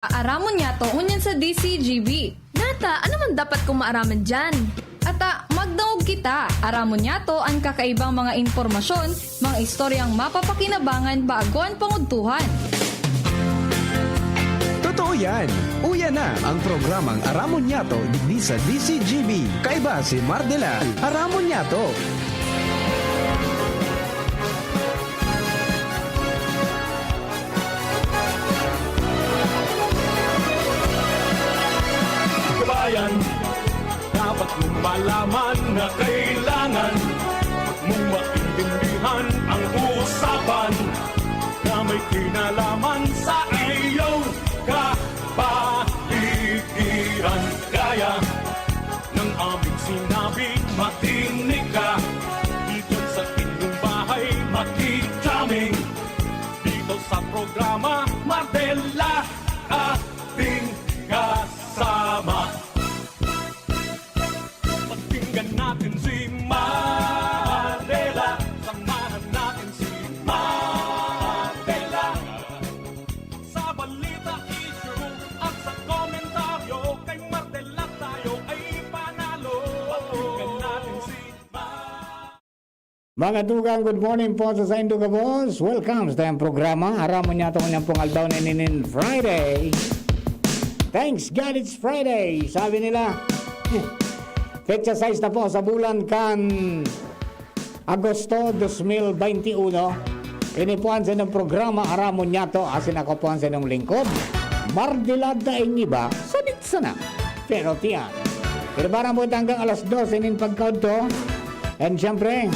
Aramon niya to unyan sa DCGB. Nata, ano man dapat kong maaraman dyan? Ata, magdaog kita. Aramon niya to ang kakaibang mga informasyon, mga istoryang mapapakinabangan baguan panguntuhan. Totoo yan. Uya na ang programang Aramon Yato digdi sa DCGB. Kaiba si Mardela. Aramon Yato. Kabayan, dapat mong malaman na kailangan mong maintindihan ang usapan na may kinalaman sa iyong kapaligiran. Kaya ng aming sinabi, makinig ka. Dito sa inyong bahay, makikaming. Dito sa programa, Mardela, ating kasama. Pakinggan natin si Mardela. Samahan natin si Mardela. Sa balita, issue at sa komentaryo, kay Mardela tayo ay panalo. Pakinggan natin si Mga tugang, good morning po sa Saint Boss. Welcome sa tayong programa. Aramon niya itong kanyang pong aldaw na ninin Friday. Thanks God it's Friday. Sabi nila, petsa 6 na po sa bulan kan Agosto 2021. Inipuan sa inyong programa Aramon niya to. Asin ako po sa inyong lingkod. Mardilad na iba, sanit sana. Pero tiyan. Pero parang po hanggang alas 2 inin pagkaud to. And syempre,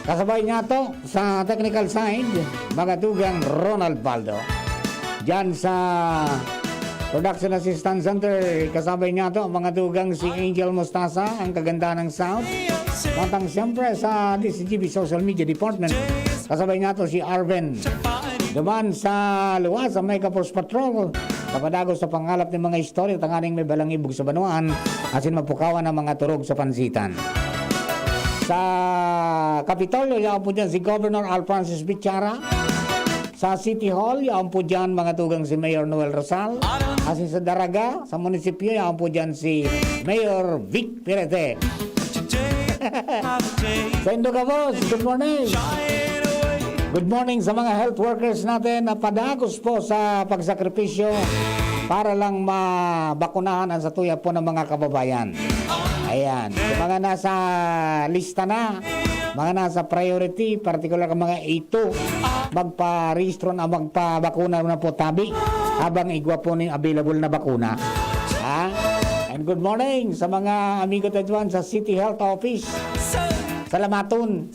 kasabay niya to sa technical side, mga tugang Ronald Baldo. Diyan sa Production Assistance Center, kasabay niya to mga tugang si Angel Mostasa, ang kaganda ng sound. Matang siyempre sa DCGB Social Media Department, kasabay niya to si Arven. Duman sa luwas sa Mega Force Patrol, kapadagos sa pangalap ng mga istorya, tanganing may balangibog sa banuan, asin mapukawan ng mga turog sa pansitan. Sa Kapitolyo, yaon po dyan si Governor Al Francis Bichara. Sa City Hall, yaon po dyan mga tugang si Mayor Noel Rosal. Asin sa Daraga, sa munisipyo, yaon po dyan si Mayor Vic Pirete. Sa Indogabos, good morning. Good morning sa mga health workers natin na padagos po sa pagsakripisyo para lang mabakunahan ang satuya po ng mga kababayan. Ayan, yung mga nasa lista na, mga nasa priority, particular ka mga A2, magpa-registro na magpa-bakuna na po tabi habang igwa po ng available na bakuna. Ha? And good morning sa mga amigo tadwan sa City Health Office. Salamaton.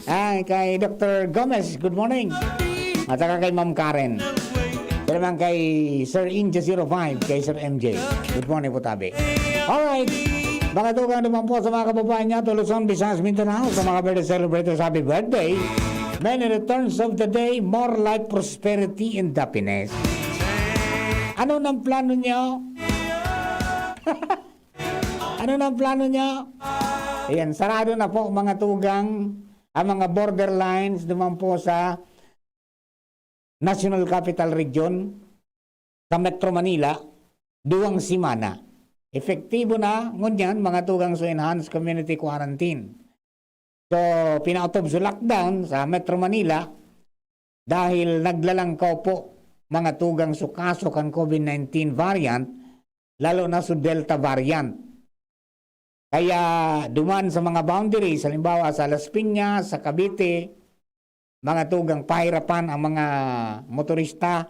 Ay, kay Dr. Gomez, good morning. At saka kay Ma'am Karen. Pero naman kay Sir Inja 05, kay Sir MJ. Good morning po tabi. Alright, mga tugang naman po sa mga kababayan niya, Luzon, Visayas, Mindanao, sa mga birthday celebrators, happy birthday. Many returns of the day, more life, prosperity, and happiness. Ano nang plano niyo? Ano nang plano niyo? Ayan, sarado na po mga tugang, ang mga borderlines naman po sa National Capital Region, sa Metro Manila, 2 semana. Efektibo na ngunyan mga tugang sa enhanced community quarantine. So, pinautob sa lockdown sa Metro Manila dahil naglalangkaw po mga tugang sa kaso kan COVID-19 variant, lalo na sa Delta variant. Kaya duman sa mga boundaries, halimbawa sa Las Piñas, sa Cavite, mga tugang pahirapan ang mga motorista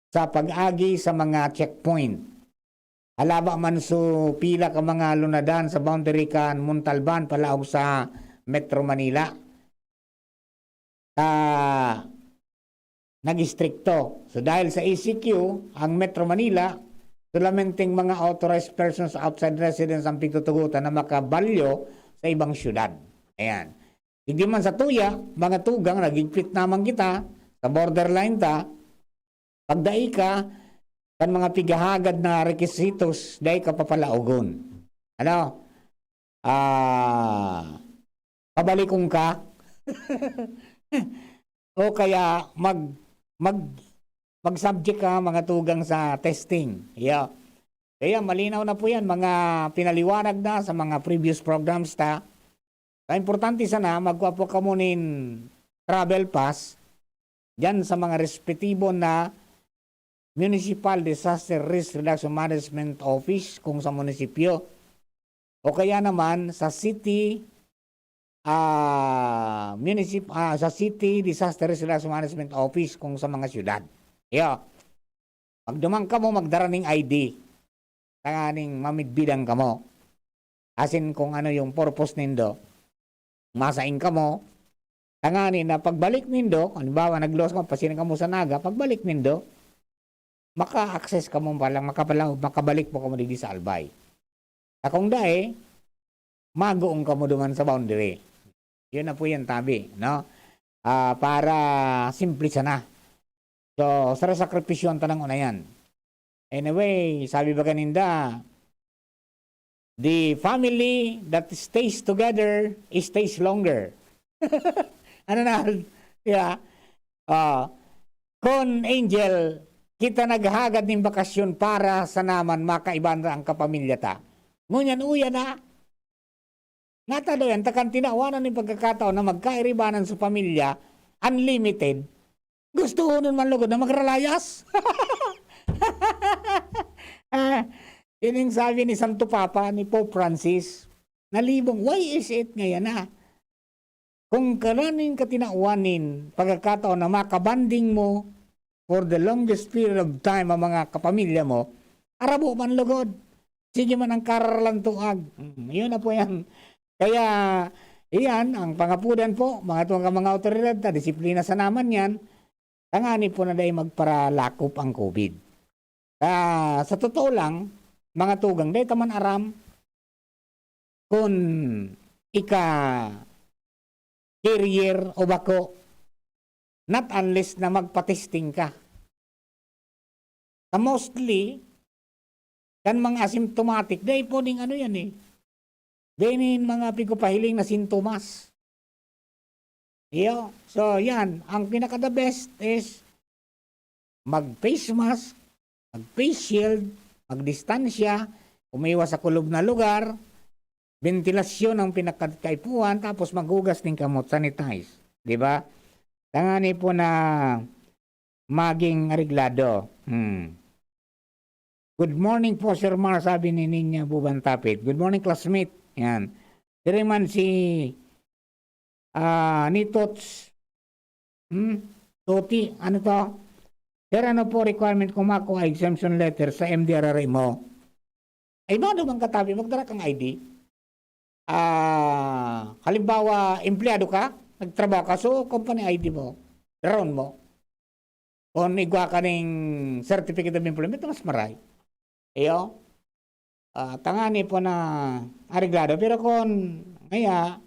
sa pag-agi sa mga checkpoint. Alaba man so pila ka mga lunadan sa boundary kan Montalban palaog sa Metro Manila. Nag-istrikto. So dahil sa ECQ, ang Metro Manila, solamenting mga authorized persons outside residence ang pitutugutan na makabalyo sa ibang syudad. Ayan. Hindi man sa tuya, mga tugang, nagigpit naman kita sa borderline ta, pagdai ka, kan mga pigahagad na requisitos dahil ka papalaugon. Ano? Pabalikong ka. O kaya mag mag-subject ka mga tugang sa testing. Yeah. Kaya malinaw na po yan, mga pinaliwanag na sa mga previous programs ta. Kaya importante sana, magkuha po ka munin travel pass dyan sa mga respetibo na Municipal Disaster Risk Reduction Management Office kung sa munisipyo. O kaya naman sa City sa City Disaster Risk Reduction Management Office kung sa mga syudad. Yeah. Pag dumang ka mo, magdara ng ID. Tanganing mamidbidang ka mo. Asin kung ano yung purpose nindo. Masaing ka mo. Tanganin na pagbalik nindo, halimbawa nag-loss ka, pasinan ka mo sa Naga, pagbalik nindo, maka-access ka mo palang, makabalik mo ka mo di sa Albay. Akong dae, magoong ka mo duman sa boundary. Yun na po yan tabi, no? Para simple sana. So, sa sakripisyo ang tanang una yan. Anyway, sabi ba kaninda, the family that stays together stays longer. Ano na? Yeah. Kon Angel, kita naghagad ng bakasyon para sa naman makaiban ang kapamilya ta. Ngunyan uya na. Nga talo yan, takan tinawanan ng pagkakataon na magkairibanan sa pamilya, unlimited. Gusto ko nun man lugod na magralayas. Yun yung sabi ni Santo Papa, ni Pope Francis, nalibong, why is it ngayon na? Kung kalanin ka tinauanin, pagkakataon na makabanding mo for the longest period of time ang mga kapamilya mo, arabo man lugod. Sige man ang karalan tuag. Yun na po yan. Kaya, iyan, ang pangapudan po, mga autoridad na disiplina sa naman yan, tangani po na dahil magparalakop ang COVID. Sa totoo lang, mga tugang, dahil taman aram, kung carrier o bako, not unless na magpatesting ka. Mostly, kan mga asymptomatic, dahil po ding ano yan eh, dahil mga pigupahiling na sintomas. So, yan, ang pinaka-the best is mag-face mask, mag-face shield, magdistansya, umiwas sa kulob na lugar, ventilasyon ang pinakakaipuan, tapos maghugas ng kamot, sanitize. Diba? Tangani po na maging ariglado. Good morning po, Sir Mar, sabi ni Ninya Bubantapit. Good morning, classmate. Yan. Dire man si Nitots Toti, ano to? Sir, ano po requirement kung makuha exemption letter sa MDRRA mo? Ay, ano bang katabi? Magdala kang ID. Halimbawa, empleyado ka, nagtrabaho ka, so company ID mo, daron mo. Kung igwa ka ng certificate of employment, mas maray. Iyo? Tangani po na ariglado. Pero kung ngaya,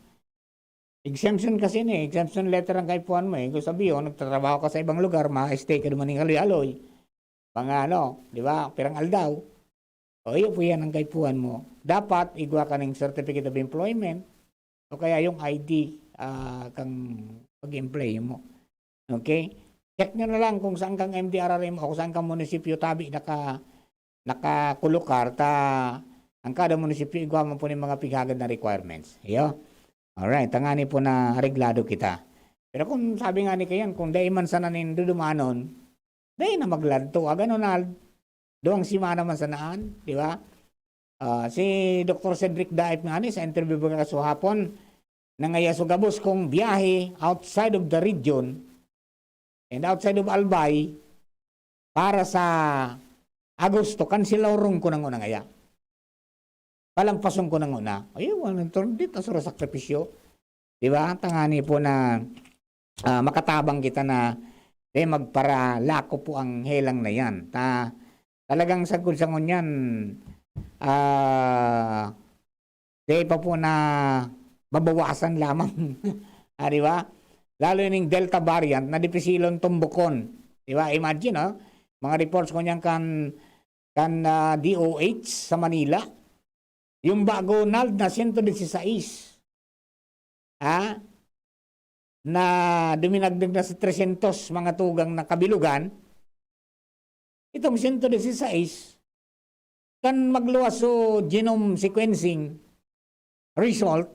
exemption kasi ni, exemption letter ang kaipuan mo eh. Kung sabihin, nagtatrabaho ka sa ibang lugar, ma-stay ka naman ng aloy-aloy. Mga ano, di ba, pirang aldaw. O iyo po yan ang kaipuan mo. Dapat, igwa ka ng certificate of employment o kaya yung ID kang pag-employ mo. Okay? Check nyo na lang kung saan kang MDRRM o kung saan kang munisipyo tabi nakakulukar ang kada munisipyo igwa mo po ng mga pighagad na requirements. Iyo? Alright, tangani po na reglado kita. Pero kung sabi nga ni kayan, kung dahil man sana dudumanon, dahil na magladto. Gano'n na, doang simana man sanaan, di ba? Si Dr. Cedric Daip nga ni, sa interview ba kaso hapon, nangayasog gabos kong biyahe outside of the region and outside of Albay para sa Agosto, kansilorong ko nang unang aya. Palampasong ko nang una. Ayun, dito sa sakripisyo. Di ba? Tangani po na makatabang kita na magparalako po ang helang na yan. Talagang sagod sa ngunyan, pa po na babawasan lamang. Di ba? Lalo yung Delta variant na dipisilon tumbukon. Di ba? Imagine, mga reports ko niyan kan DOH sa Manila. Yung bago na 116 na duminagdag na sa 300 mga tugang na kabilugan, itong 116 kan magluwas so genome sequencing result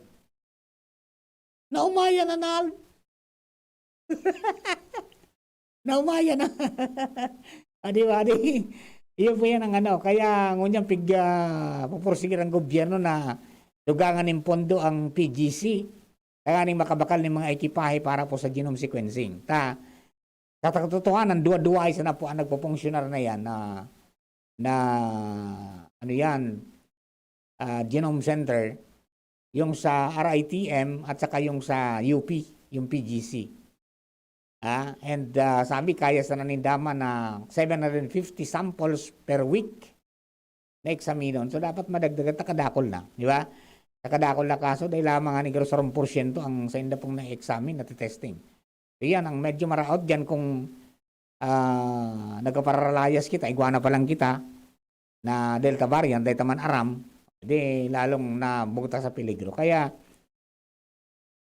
na umaya na nal. Na umaya na. Adi ba, adi. Iyo po yan ang ano. Kaya ngunyang pupursigir ang gobyerno na dugangan ng pondo ang PGC. Kaya ning makabakal ng mga ekipahe para po sa genome sequencing. Sa katotohanan, dua-dua isa na po ang nagpo-functional na yan na ano yan, Genome Center, yung sa RITM at saka yung sa UP, yung PGC. And sabi kaya sa nanindama na 750 samples per week na examinon. So dapat madagdagan takadakol na, di ba? Takadakol na kaso dahil lamang ni 0% ang sa inda pong na-examine at testing. So yan ang medyo maraot dyan kung nagkaparalalayas kita, iguana pa lang kita na Delta variant, dahil taman aram, di lalong nabugta sa peligro. Kaya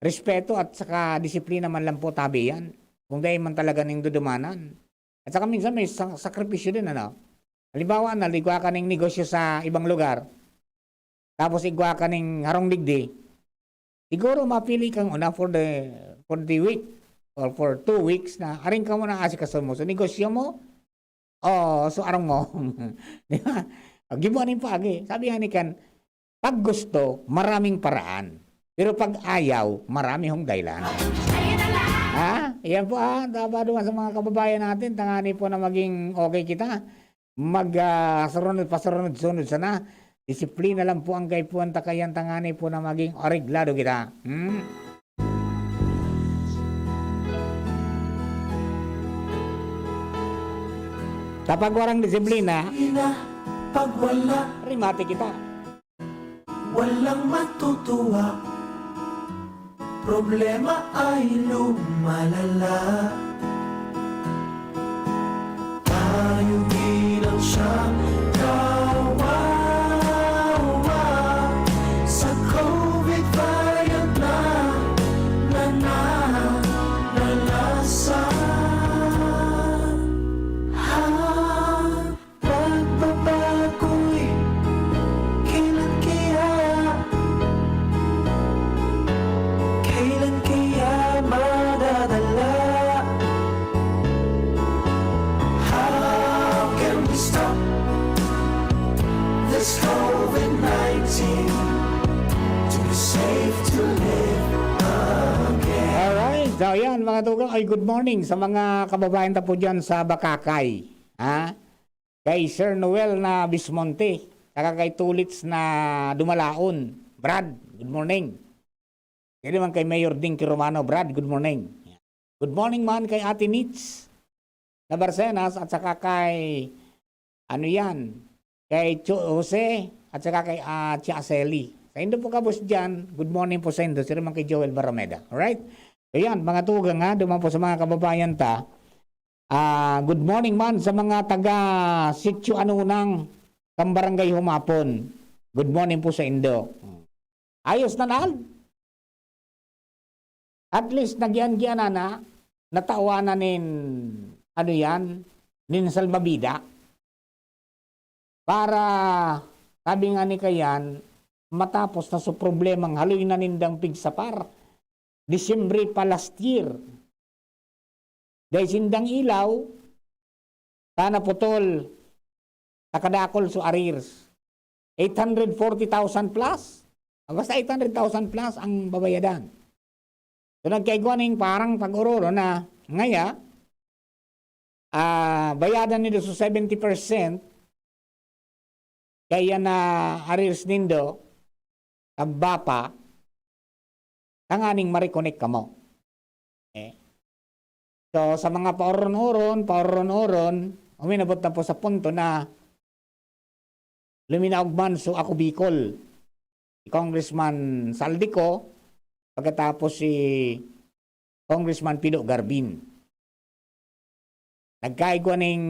respeto at saka disiplina man lang po tabi yan. Kung dahil man talaga ning dudumanan. At saka minsan may sakripisyo din, ano? Halimbawa, naligwa ka ng negosyo sa ibang lugar, tapos igwa ka ng harong digdi, siguro mapili kang una for the week or for 2 weeks na aring ka muna asikaso mo. So, negosyo mo, so arang mo. Di ba? Gibuanin pa agi. Sabi nga ni Kan, pag gusto, maraming paraan. Pero pag ayaw, marami hong dahilan. Yan po dapat duman sa mga kababayan natin, tangani po na maging okay kita. Pasunod sana. Disiplina lang po ang kaipuan takayan, tangani po na maging oreglado kita. Kapag warang disiplina, pag wala, rimati kita. walang matutuwa. Problema ay lumalala. Tayo bilang siyang kawawa sa COVID variant na nananalasan. Pagbabago'y kailan kaya madadala? How can we stop this COVID-19 to be safe to live again? Alright, so yan mga tugang, ay good morning sa mga kababayan ta po dyan sa Bakakay. Kay Sir Noel na Bismonte, saka kay Tulits na Dumalaon. Brad, good morning. Kaya naman kay Mayor Dinky Romano. Brad, good morning. Good morning man kay Ate Nitz na Barcenas at saka kay kay Jose at saka kay Chia Celi. Sa Indo po kabos dyan, good morning po sa Indo. Sir naman kay Joel Barameda. Alright? Ayan, mga tugang duman po sa mga kababayan ta. Good morning man sa mga taga Sitio Anunang, Kambarangay Humapon. Good morning po sa Indo. Ayos na nal? At least nagyan-gian na natawanan nin nin salbabida para sabi nga ni Kayan matapos na sa problemang haloy na nindang pigsapar Disyembre pa last year dahil sindang ilaw sana putol nakadakol so arrears 840,000 plus basta 800,000 plus ang babayadan. So nagkaigwaning parang pag-uroro na ngaya, bayadan nito sa 70% kaya na arrears nindo ang bapa tanganing ma-reconnect ka mo. So sa mga pauron-uron, uminabot na po sa punto na luminaog man so ako Bicol. Si Congressman Saldico, pagkatapos si Congressman Pido Garbin. Nagkaigwa ng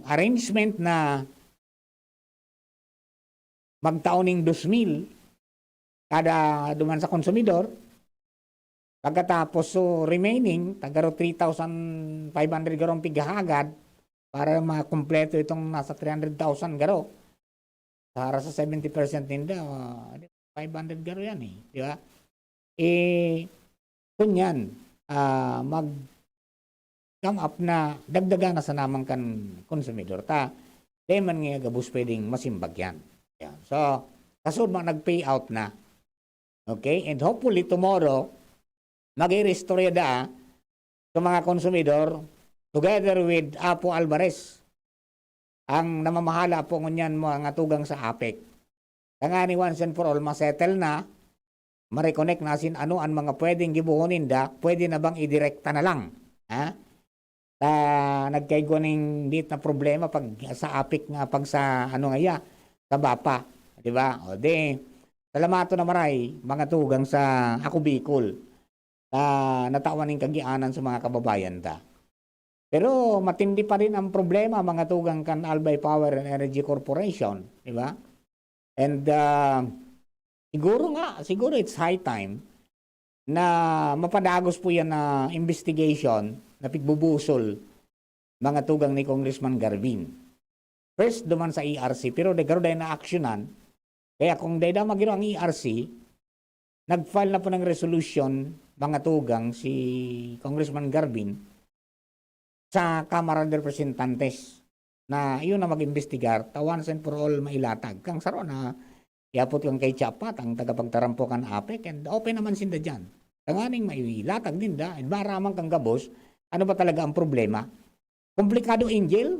arrangement na magtaon ng 2,000 kada duman sa konsumidor. Pagkatapos so remaining, tagaro 3,500 garong pigahagad para makumpleto itong nasa 300,000 garo. Para sa 70% ninda, 500 garo yan eh. Di ba? Kunyan, mag-come up na dagdagan na sa namang kan konsumidor ta. Di man nga gabus pwedeng masimbag yan. Yeah. So, kasunod mga nag-pay out na. Okay? And hopefully tomorrow, mag-i-restore da sa mga konsumidor together with Apo Alvarez. Ang namamahala po ngunyan mga tugang sa APEC. Kaya ni once and for all, masettle na, ma-reconnect na sin ano ang mga pwedeng gibuhonin da, pwede na bang idirekta na lang. Ha? Nagkaigo ng dit na problema pag sa APEC nga, pag sa ano ngaya, sa BAPA. Diba? O di, salamato na maray, mga tugang sa Ako Bicol, natawan ng kagianan sa mga kababayan da. Pero matindi pa rin ang problema mga tugang kan Albay Power and Energy Corporation, di ba? And siguro it's high time na mapadagos po yan na investigation na pigbubusol mga tugang ni Congressman Garvin. First duman sa ERC, pero nagkaroon dahil na aksyonan. Kaya kung dahil na magiro ang ERC, nag-file na po ng resolution mga tugang si Congressman Garvin sa Kamara ng Representantes na iyon na mag-imbestigar, once and for all mailatag. Kang saro na iapot kang kay Chapat, ang tagapagtarampokan APEC, and open naman sinda dyan. Tanganing mailatag din da, and maramang kang gabos, ano ba talaga ang problema? Komplikado, Angel?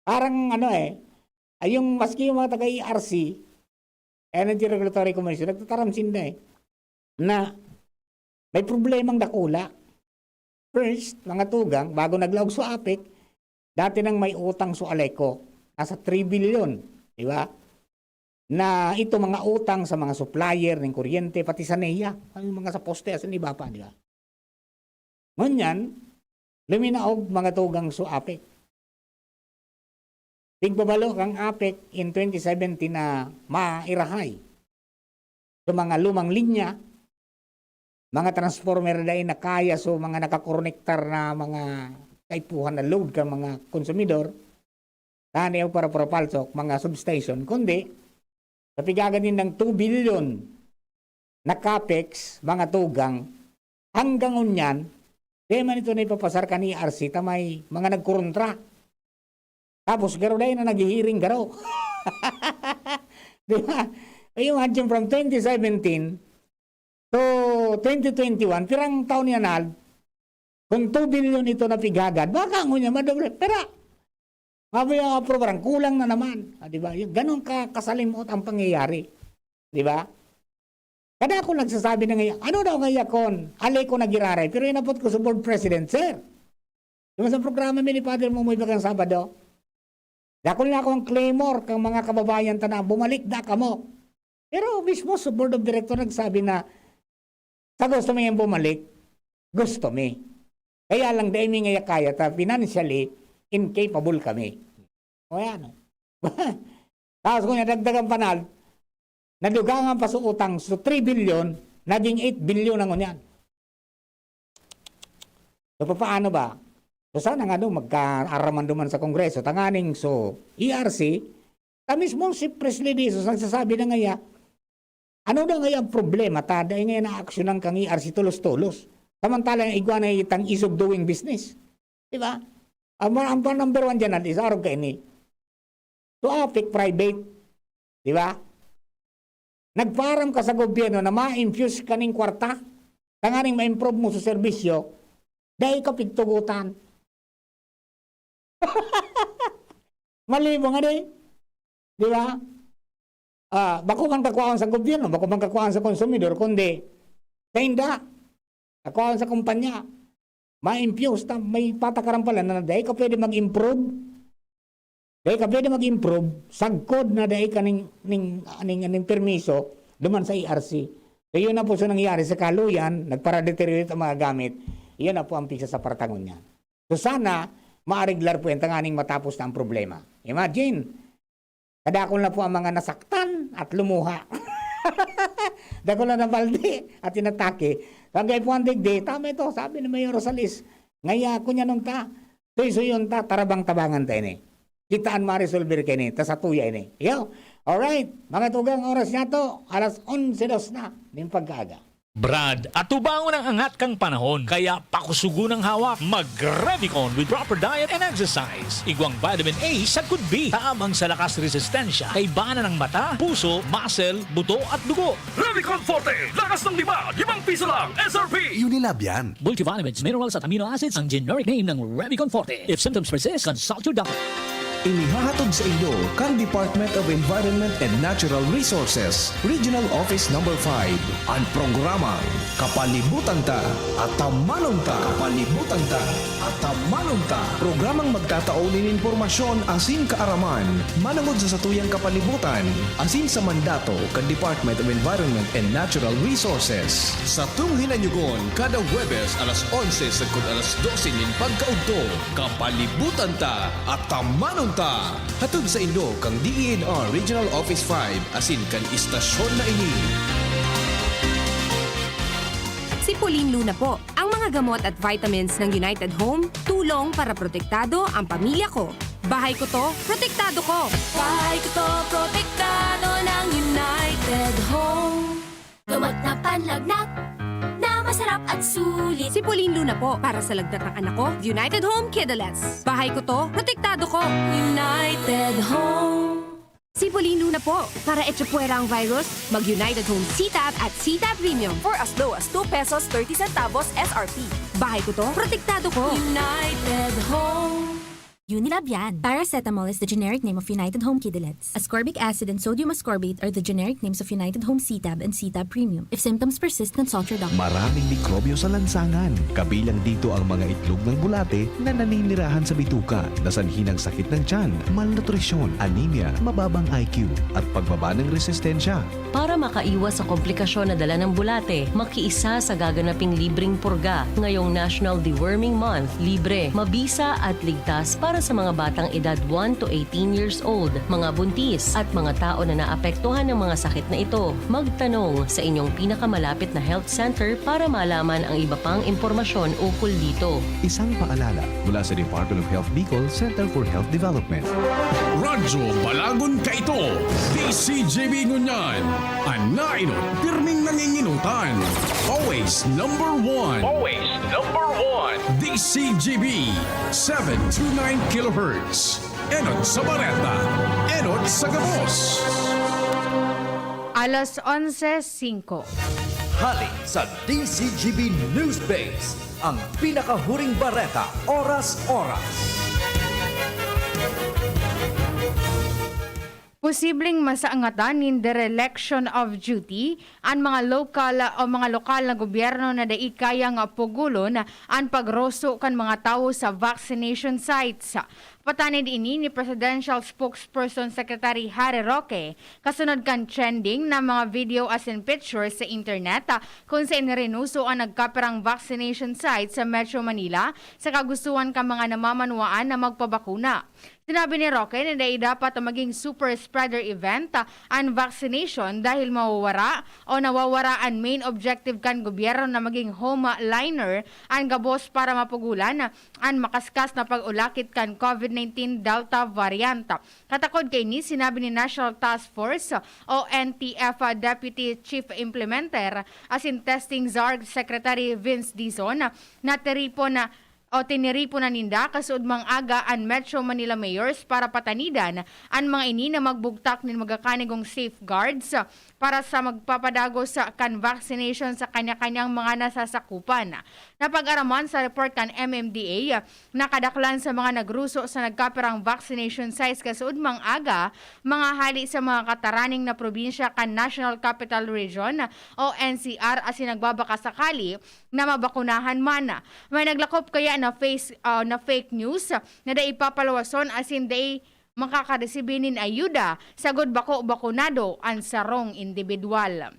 Parang yung maski yung mga taga-ERC, Energy Regulatory Commission, nagtataram sinda na may problemang dakula. First, mga tugang, bago naglaog sa APEC, dati nang may utang sa Aleco, nasa 3 billion, di ba? Na ito mga utang sa mga supplier ng kuryente, pati sa NEA, yung mga sa poste, sa Nibapa, di ba? Ngunyan, luminaog mga tugang sa APEC. Tigbabalo ang APEC in 2017 na mairahay sa mga lumang linya, mga transformer dahil na kaya so mga nakakonektar na mga kaipuhan na load ka mga konsumidor, taniyaw para propalsok, mga substation, kundi napigagan din ng 2 billion na capex, mga tugang, hanggang unyan, di man ito na ipapasar ka ni ERC, tamay mga nagkuruntra. Tapos garo dahil na naghihiring garo. Di ba? Imagine from 2017 to 2021, pirang taon yan kung 2 billion ito na pigagad, baka mo niya madoble. Pero, mabuhay ang aprobarang, kulang na naman. Di ba? Ganon kasalimot ang pangyayari. Di ba? Kada ako nagsasabi na ngayon, ano daw ngayon kon? Alay ko nagiraray, pero inapot ko sa board president, sir. Yung sa programa ni Father Mumoy Bagang Sabado, dakol na ako ang claimor kang mga kababayan na bumalik da ka mo. Pero mismo sa board of director nagsabi na sa gusto mo yung bumalik, gusto me. Kaya lang dahil may ngaya kaya ta, financially incapable kami. O yan. Tapos kung nadagdagan panal, nadugangan pa sa utang so 3 billion, naging 8 billion ang unyan. So paano ba? So sana nga doon magkaaraman duman sa Kongreso, tanganing so ERC, tamis mo si Presley so nagsasabi na ngaya, ano daw ngayon ang problema? Tada ngayon na aksyonan kang ERC tulos-tulos. Samantala yung igwa na itang ease of doing business. Diba? Ang number one dyan is araw ka ini. So, APEC private. Diba? Nagparam ka sa gobyerno na ma-infuse ka ng kwarta. Tanganing ma-improve mo sa serbisyo. Dahil ka pigtugutan. Mali mo nga din. Diba? Bako man kakuhaan sa gobyerno, bako man kakuhaan sa konsumidor, kundi sa inda, kakuhaan sa kumpanya, ma-infuse, may patakaran pala na dahil ka pwede mag-improve, sagkod na dahil ka ng permiso, duman sa ERC. So yun na po so nangyari sa kaluyan, nagpara-deteriorate ang mga gamit, yun na po ang pisa sa partangon niya. So sana, maariglar po yung tanganing matapos na ang problema. Imagine, kadakol na po ang mga nasaktan at lumuha. Dakol na ng balde at inatake. Kagay po ang digdi, tama ito, sabi ni Mayor Rosales, Ngaya ko niya nung ta. Suy-suyon ta, tarabang tabangan ta ini. Kitaan ma-resolver ka ini, ta sa tuya ini. Yo, alright, mga tugang oras niya to, alas 11 na, ng pagkaaga. Brad, atubangon ang angat kang panahon. Kaya pakusugo ng hawak. Mag-Revicon with proper diet and exercise. Igwang vitamin A sa could be. Taamang sa lakas resistensya. Kay bana ng mata, puso, muscle, buto at dugo. Revicon Forte, lakas ng lima, 5 piso lang, SRP! Unilab yan. Multivitamins, minerals at amino acids ang generic name ng Revicon Forte. If symptoms persist, consult your doctor. Inihahatod sa inyo kang Department of Environment and Natural Resources, Regional Office No. 5, ang programang Kapalibutan Ta at Tamanong Ta. Kapalibutan Ta at Tamanong Ta. Programang magtataunin informasyon asin kaaraman, manangod sa satuyang kapalibutan, asin sa mandato kang Department of Environment and Natural Resources. Sa tunghinanyugon, kada Huwebes alas 11 sagkod alas 12 nin pagkaugto, Kapalibutan Ta at Tamanong Ta. Hatod sa Indo kang DENR Regional Office 5 asin kan istasyon na ini. Si Pauline Luna po, ang mga gamot at vitamins ng United Home, tulong para protektado ang pamilya ko. Bahay ko to, protektado ko. Bahay ko to, protektado ng United Home. Gamot na panlagnat, na masarap at sulit. Si Pauline Luna po, para sa lagnat ng anak ko, United Home Kidlets. Bahay ko to, protektado ko. United Home. Si Pauline Luna po, para etsapuera ang virus, mag-United Home CTAP at CTAP Premium for as low as 2 pesos 30 centavos SRP. Bahay ko to, protektado ko. United Home. Unilab yan. Paracetamol is the generic name of United Home Kidlets. Ascorbic acid and sodium ascorbate are the generic names of United Home CTAB and CTAB Premium. If symptoms persist, consult your doctor. Maraming mikrobyo sa lansangan. Kabilang dito ang mga itlog ng bulate na naninirahan sa bituka, nasanhi ng sakit ng tiyan, malnutrisyon, anemia, mababang IQ, at pagbaba ng resistensya. Para makaiwas sa komplikasyon na dala ng bulate, makiisa sa gaganaping libreng purga ngayong National Deworming Month. Libre, mabisa at ligtas para sa mga batang edad 1 to 18 years old, mga buntis at mga tao na naapektuhan ng mga sakit na ito. Magtanong sa inyong pinakamalapit na health center para malaman ang iba pang impormasyon ukol dito. Isang paalala mula sa Department of Health Bicol Center for Health Development. Radyo Balagon ka ito, DCGB Ngunyan, anainot, pirming nanginginutan, always number one. Always number one. DCGB, 729 kilohertz. Enot sa Bareta, Enot sa Gabos. Alas 11:05. Halik sa DCGB News Base, ang pinakahuring bareta oras-oras. Posibleng masaangatan in dereliction of duty ang mga lokal na gobyerno na dai kayang pugulon ang pagroso kan mga tawo sa vaccination sites. Patanid ini ni Presidential Spokesperson Secretary Harry Roque kasunod kan trending na mga video as in pictures sa internet kung saan rinuso ang nagkaperang vaccination sites sa Metro Manila sa kagustuhan ka mga namamanwaan na magpabakuna. Sinabi ni Roque na dapat maging super spreader event ang vaccination dahil mawawara o nawawara ang main objective kan gobyerno na maging homeliner ang gabos para mapugulan ang makaskas na pag-ulakit kan COVID-19 Delta variant. Katakod kay ni sinabi ni National Task Force o NTF Deputy Chief Implementer as in Testing Czar Secretary Vince Dizon na tiniripo na ninda kasud mang aga ang Metro Manila mayors para patanidan ang mga ini na magbugtak nin magakanigong safeguards para sa magpapadago sa kan vaccination sa kanya-kanyang mga nasasakupan. Napag-araman sa report kan MMDA, nakadaklan sa mga nagruso sa nagkaperang vaccination sites kasud mang aga, mga hali sa mga kataraning na probinsya kan National Capital Region o NCR as nagbabaka sakali na mabakunahan man. May naglakop kaya na fake news na ipapalawason as in makakaresibinin ayuda sagod bakunado ang sarong individual.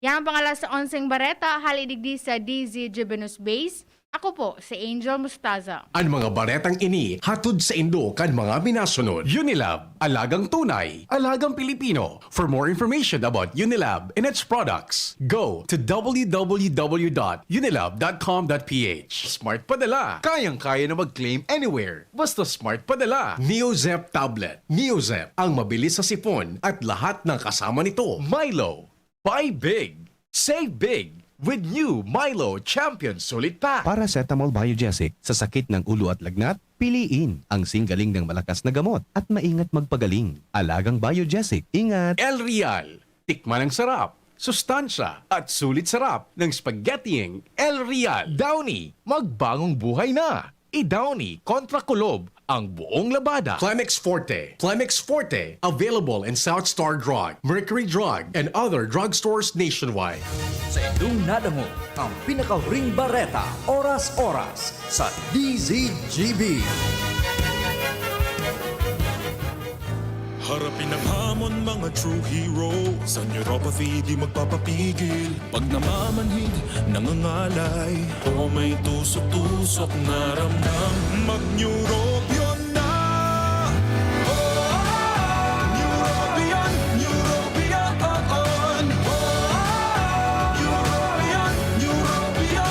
Yan ang pangalas sa 11 bareta, halidigdi sa DZGB News Base. Ako po, si Angel Mustaza. Ang mga baretang ini hatod sa Indo kan mga minasunod. Unilab, alagang tunay, alagang Pilipino. For more information about Unilab and its products, go to www.unilab.com.ph. Smart Padala, kayang-kaya na mag-claim anywhere. Basta Smart Padala. NeoZep Tablet. NeoZep, ang mabilis sa sipon at lahat ng kasama nito. Milo, buy big, save big. With new Milo Champion Sulit Pack. Paracetamol Biogesic sa sakit ng ulo at lagnat, piliin ang singgaling ng malakas na gamot at maingat magpagaling. Alagang Biogesic, ingat! El Real, tikman ang sarap, sustansya at sulit sarap ng spaghettiing El Real. Downy, magbagong buhay na. I-Downy kontra kulob ang buong labada. Clemex Forte. Clemex Forte, available in South Star Drug, Mercury Drug, and other drugstores nationwide. Sa inyong nadango, ang pinaka-ring bareta, oras-oras sa DZGB. Harapin ang hamon, mga true hero. Sa neuropathy, di magpapapigil. Pag namamanhid, nangangalay, o may tusok-tusok na ramdam, mag-neurobion na. Neurobion, neurobion. Neurobion, neurobion.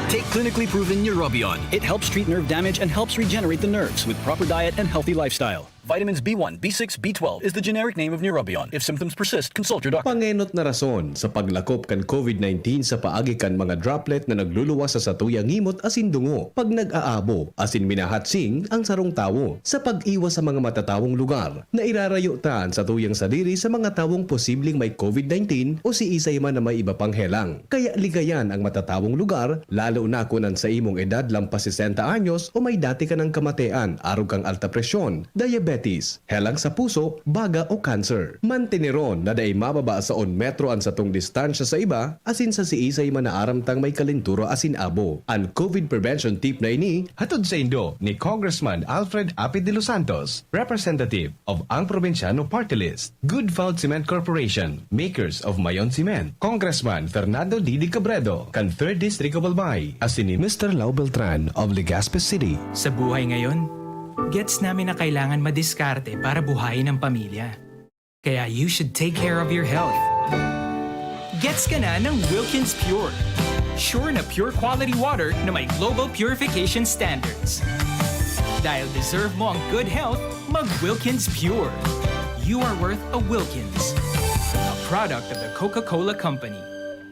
Take clinically proven Neurobion. It helps treat nerve damage and helps regenerate the nerves with proper diet and healthy lifestyle. Vitamins B1, B6, B12 is the generic name of Neurobion. If symptoms persist, consult your doctor. Pangenot na rason sa paglakop kan COVID-19 sa paagi kan mga droplet na nagluluwas sa satuyang ngimot asin dungo pag nag-aabo asin minahatsing ang sarong tawo sa pag-iwas sa mga matatawong lugar na irarayo taan sa tuyang sadiri sa mga tawong posibleng may COVID-19 o si isay man na may iba pang helang. Kaya ligayan ang matatawong lugar lalo na kunan sa imong edad lampas 60 anyos o may dati ka ng kamatean arog kang alta presyon, diabetes, helang sa puso, baga o cancer. Mantineron na day mababa sa 1 metro ang satong distansya sa iba asin sa si isay man na aramtang may kalinturo asin abo. Ang COVID prevention tip na ini hatod sa Indo ni Congressman Alfred Apid de los Santos, representative of ang Provinciano Party List, Good Found Cement Corporation, makers of Mayon Cement, Congressman Fernando Didi Cabredo, kan 3rd District of Albay, asin ni Mr. Lau Beltran of Legazpi City. Sa buhay ngayon, gets namin na kailangan madiskarte para buhayin ang pamilya. Kaya you should take care of your health. Gets ka na ng Wilkins Pure. Sure na pure quality water na may global purification standards. Dahil deserve mo ang good health, mag-Wilkins Pure. You are worth a Wilkins. A product of the Coca-Cola Company.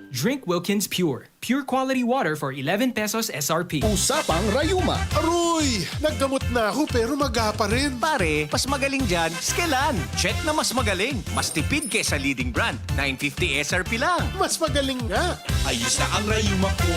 Drink Wilkins Pure. Pure quality water for 11 pesos SRP. Usapang Rayuma. Aroy! Naggamot na ako pero maga pa rin. Pare, mas magaling dyan, Skelan. Check na mas magaling. Mas tipid kesa leading brand. 950 SRP lang. Mas magaling nga. Ayos na ang Rayuma ko.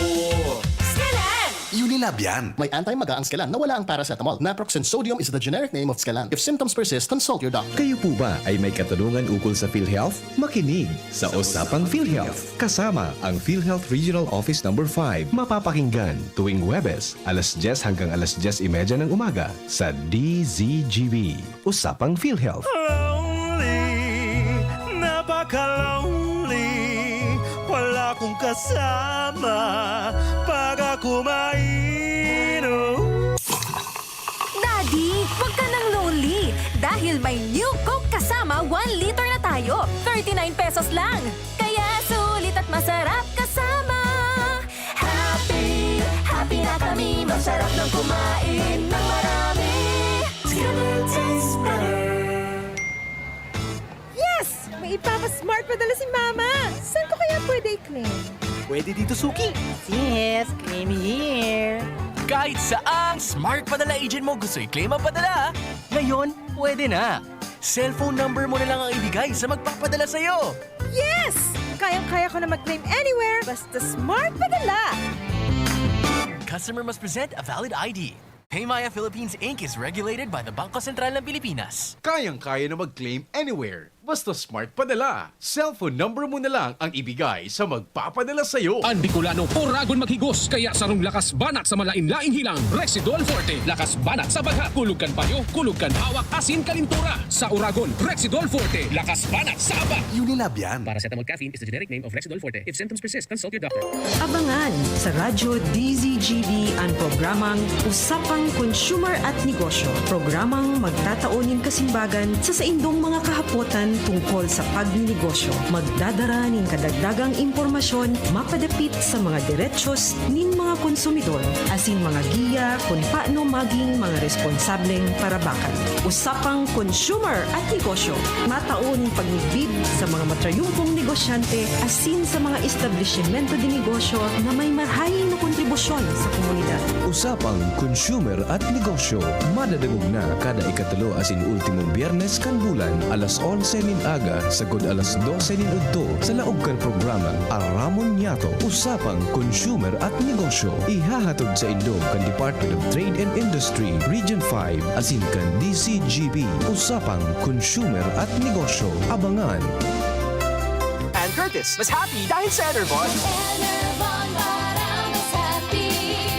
Skelan! Unilab yan. May anti-maga ang Skelan na wala ang paracetamol. Naproxen sodium is the generic name of Skelan. If symptoms persist, consult your doctor. Kayo po ba ay may katanungan ukol sa PhilHealth? Makinig sa Usapang PhilHealth. Kasama ang PhilHealth Regional Office Number 5. Mapapakinggan tuwing Huwebes, alas 10 hanggang alas 10:30 ng umaga sa DZGB. Usapang PhilHealth. Lonely, napaka-lonely. Wala akong kasama pag ako mainom. Daddy, huwag ka nang lonely. Dahil may new Coke kasama 1 liter na tayo. 39 pesos lang. Kaya sulit at masarap kasama. Happy, happy na kami. Masarap ng kumain ng marami. Together tastes better. Yes! May ipapasmart padala si Mama. Saan ko kaya pwede i-claim? Pwede dito, Suki. Yes, claim here. Kahit saang smart padala agent mo gusto i-claim ang padala, ngayon, pwede na. Cellphone number mo na lang ang ibigay sa magpapadala sa'yo. Yes! Kayang-kaya ko na mag-claim anywhere basta smart padala. Customer must present a valid ID. Paymaya Philippines Inc. is regulated by the Bangko Sentral ng Pilipinas. Kayang-kaya na mag-claim anywhere. Basta smart padala. Cellphone number mo na lang ang ibigay sa magpapadala sa'yo. Ang Bicolano oragon maghigos kaya sarong lakas banat sa malain-laing hilang. Rexidol Forte, lakas banat sa baga. Kulog kan payo, kulog kan hawak, asin kalintura. Sa oragon, Rexidol Forte, lakas banat sa aba. Unilab yan. Paracetamol caffeine is the generic name of Rexidol Forte. If symptoms persist, consult your doctor. Abangan sa Radyo DZGB ang programang Usapang Consumer at Negosyo. Programang magtataunin kasimbagan sa saindong mga kahapotan tungkol sa pagninegosyo. Magdadara nin kadagdagang impormasyon mapadapit sa mga diretsyon nin mga konsumidor asin mga giya kung paano maging mga responsableng parabakan. Usapang Consumer at Negosyo. Mataon pagnibid sa mga matrayumpong negosyante asin sa mga establishmento de negosyo na may marhayin na kontribusyon sa komunidad. Usapang Consumer at Negosyo. Madadagog na kada ikatulo asin ultimong biyernes kan bulan alas 11 nin aga sagod alas 12 nin udto sa laog kan programa Aramon Yato. Usapang Consumer at Negosyo. Ihahatod sa Indo kan Department of Trade and Industry Region 5 asin kan DCGB. Usapang Consumer at Negosyo. Abangan. And Curtis, mas happy dahil sa Enervon. Enervon, parang mas happy.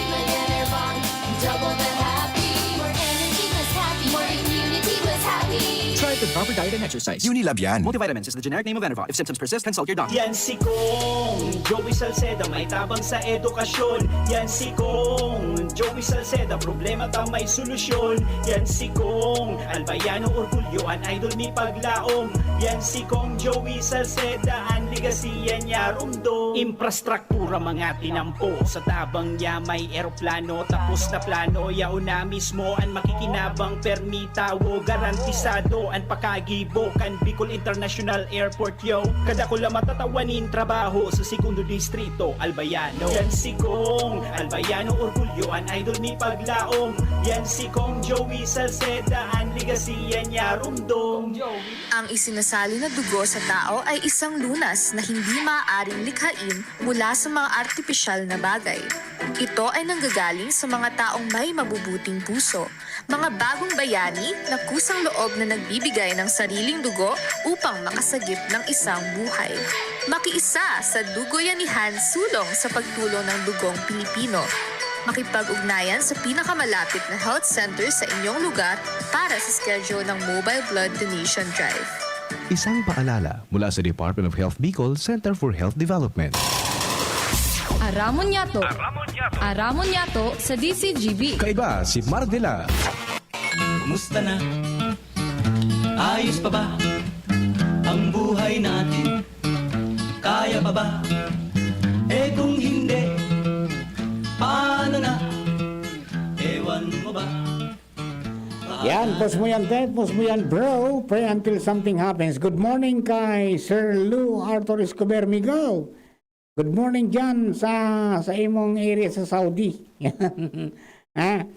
Mag-Enervon, double the happy. More energy, mas happy. More immunity, mas happy. Try it with proper diet and exercise. Unilab yan. Multivitamins is the generic name of Enervon. If symptoms persist, consult your doctor. Yan si Kong Joey Salceda, may tabang sa edukasyon. Yan si Kong Joey Salceda, problema ka may solusyon. Yan si Kong Albayano, orgulyo, an idol mi paglaom. Yan si Kong Joey Salceda, ang ligasiya niya rumdo. Infrastruktura mga tinampo, sa tabang niya may eroplano. Tapos na plano, yauna mismo ang makikinabang permita. Wo garantisado ang pakagibo kan Bicol International Airport yo. Kada ko lang matatawanin trabaho sa segundo distrito Albayano. Yan si Kong Albayano, orgulyo, an idol mi paglaom. Yan si Kong Joey Salceda, ang ligasiya niya rumdong. Ang isinasali na dugo sa tao ay isang lunas na hindi maaaring likhain mula sa mga artipisyal na bagay. Ito ay nanggagaling sa mga taong may mabubuting puso, mga bagong bayani na kusang loob na nagbibigay ng sariling dugo upang makasagip ng isang buhay. Makiisa sa Dugoyanihan sulong sa pagtulong ng dugong Pilipino. Makipag-ugnayan sa pinakamalapit na health center sa inyong lugar para sa schedule ng Mobile Blood Donation Drive. Isang paalala mula sa Department of Health Bicol Center for Health Development. Aramon Yato. Aramon Yato sa DCGB. Kaiba si Mardela. Kumusta na? Ayos pa ba ang buhay natin? Kaya pa ba? Eh kung hindi, paano na? Ewan mo ba? Yan, post mo yan, Ted. Post mo yan, bro. Pray until something happens. Good morning kay Sir Lou Arthur Escobar Migo. Good morning dyan sa imong area sa Saudi. Ha?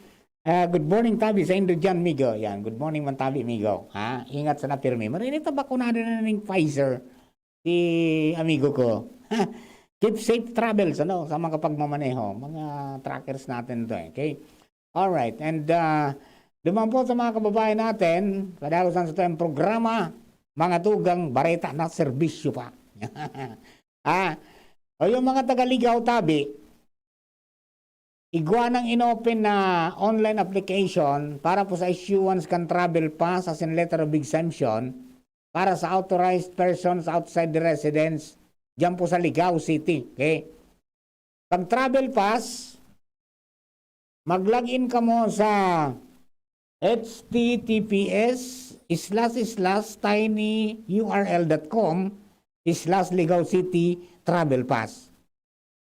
Good morning, Tabi, sa Indo dyan, Migo. Yan, good morning man, Tabi, Migo. Ha? Ingat sa napirmi. Marinit na bakunado na ng Pfizer si amigo ko. Keep safe travels, ano, sa mga pagmamaneho. Mga trackers natin to, okay? Alright, and duman po sa mga kababayan natin, kadalasan sa tayong programa, mga tugang bareta na serbisyo pa. O yung mga tagaligaw, Tabi, igwa ng inopen na online application para po sa issuance kan travel pass as in letter of exemption para sa authorized persons outside the residence dyan po sa Ligao City. Okay? Pag travel pass, mag-login ka mo sa https://tinyurl.com/Ligao City Travel Pass.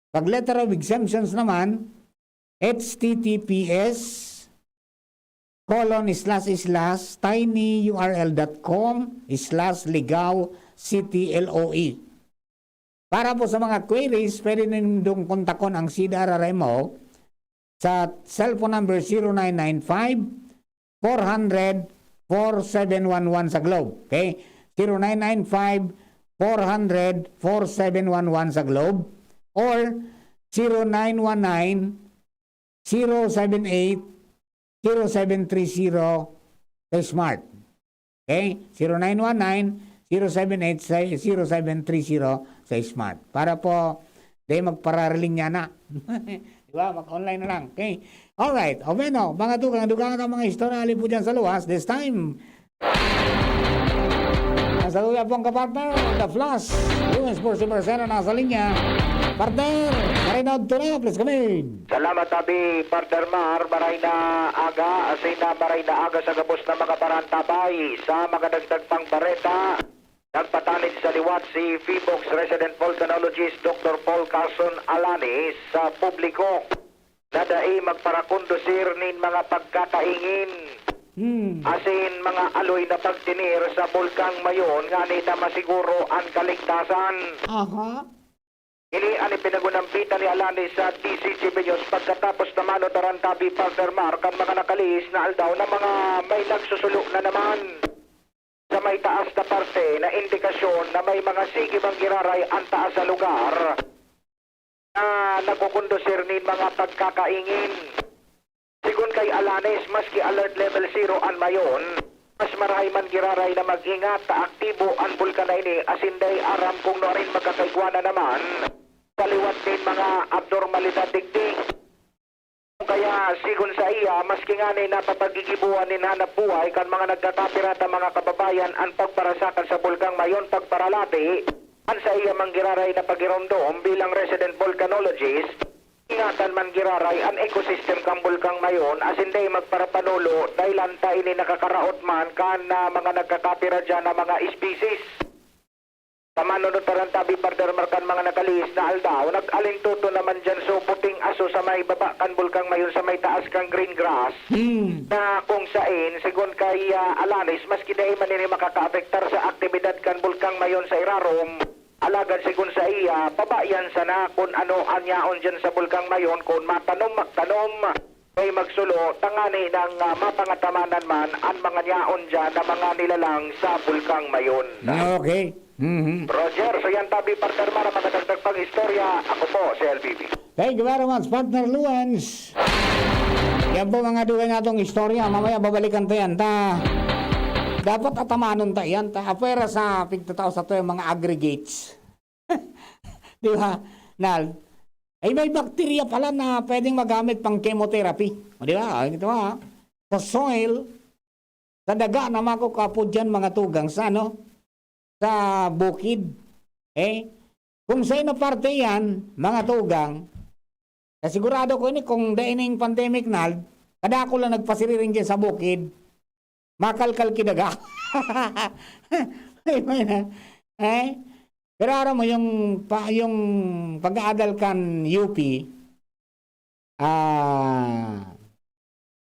Pag letter of exemptions naman, https://tinyurl.com/Ligao City LOE. Para po sa mga queries, pwede nindong kontakon ang CDRRMO sa cellphone number 0995-400-4711 sa Globe. Okay? 0995-400-4711 sa Globe or 0919-078-0730 kay Smart. Okay? 0930 sa Smart. Para po, dahil magpararaling niya na. Diba? Mag-online na lang. Okay? Alright. O bueno, mga dugang ang mga istorya alin po dyan sa luwas. This time, nasa luya pong kapartner, The Flash, US Sports Persona, nasa linya. Partner, Marinod Tuna, please come in. Salamat tabi, partner Mar, maray na aga, asin na maray na aga sa gabos na mga parantabay sa mga dagdag pang bareta. Nagpatanid sa liwat si Phoebox Resident Volcanologist Dr. Paul Carson Alanis sa publiko. Nadai magparakondusir nin mga pagkakaingin. Asin mga aloy na pagtinir sa bulkang mayon nga nita masiguro ang kaligtasan. Ini ani pinagunampitan ni Alanis sa DCGB News pagkatapos naman o tarantabi partner Mark ang mga nakalis na aldaw na mga may nagsusulok na naman. Sa may taas na parte na indikasyon na may mga sige bang giraray ang taas sa lugar na nagkukondusir nin mga pagkakaingin. Sigun kay Alanis, maski alert level 0 ang mayon, mas marahay man giraray na mag-ingat ta aktibo ang bulkan na ini asinday aram kung no rin magkakaigwana naman kaliwat din mga abnormalidad digdig. Kaya sigun sa iya, maski nga ni napapagigibuan ni hanap buhay kan mga nagkakapirata mga kababayan ang pagparasakan sa bulkang mayon pagparalati, ang sa iya manggiraray na pagirondom bilang resident volcanologist, ingatan man giraray ang ecosystem kang bulkang mayon asin day magparapanulo dahil lantay ni nakakaraot man kan na mga nagkakapira dyan na mga species. Tamanunod tarantabi partner markan mga nakalis na aldaw, nag-alintuto naman dyan so puting aso sa may baba kan bulkang mayon sa may taas kang green grass. Na kung sain, sigun kay Alanis, maski dahi man nini makakaapektar sa aktibidad kan bulkang mayon sa irarom, alagad sigun sa iya, pabayan sana kung ano anyaon dyan sa bulkang mayon, kung magtanom, may magsulo, tangani ng mapangatamanan man ang mga nyaon dyan na mga nilalang sa bulkang mayon. Okay. Roger, so yan tabi partner Mara, magdagdag pang istorya. Ako po, si LBB. Thank you very much, partner Luans. Yan po mga dugan natong istorya. Mamaya babalikan tayo yan. Dapat atamanon tayo yan. Apera sa pigtatao sa to yung mga aggregates. Di ba? Nal, ay may bakterya pala na pwedeng magamit pang chemotherapy. O di ba? Ito ha. Sa soil, sa daga na makukapod dyan mga tugang sa ano? Sa bukid. Kung sa'yo na parte yan, mga tugang, sigurado ko ini kung daining pandemic na, kada ako lang nagpasiriring dyan sa bukid, makalkal kidaga. Pero aram mo, yung pag-aadal kan UP,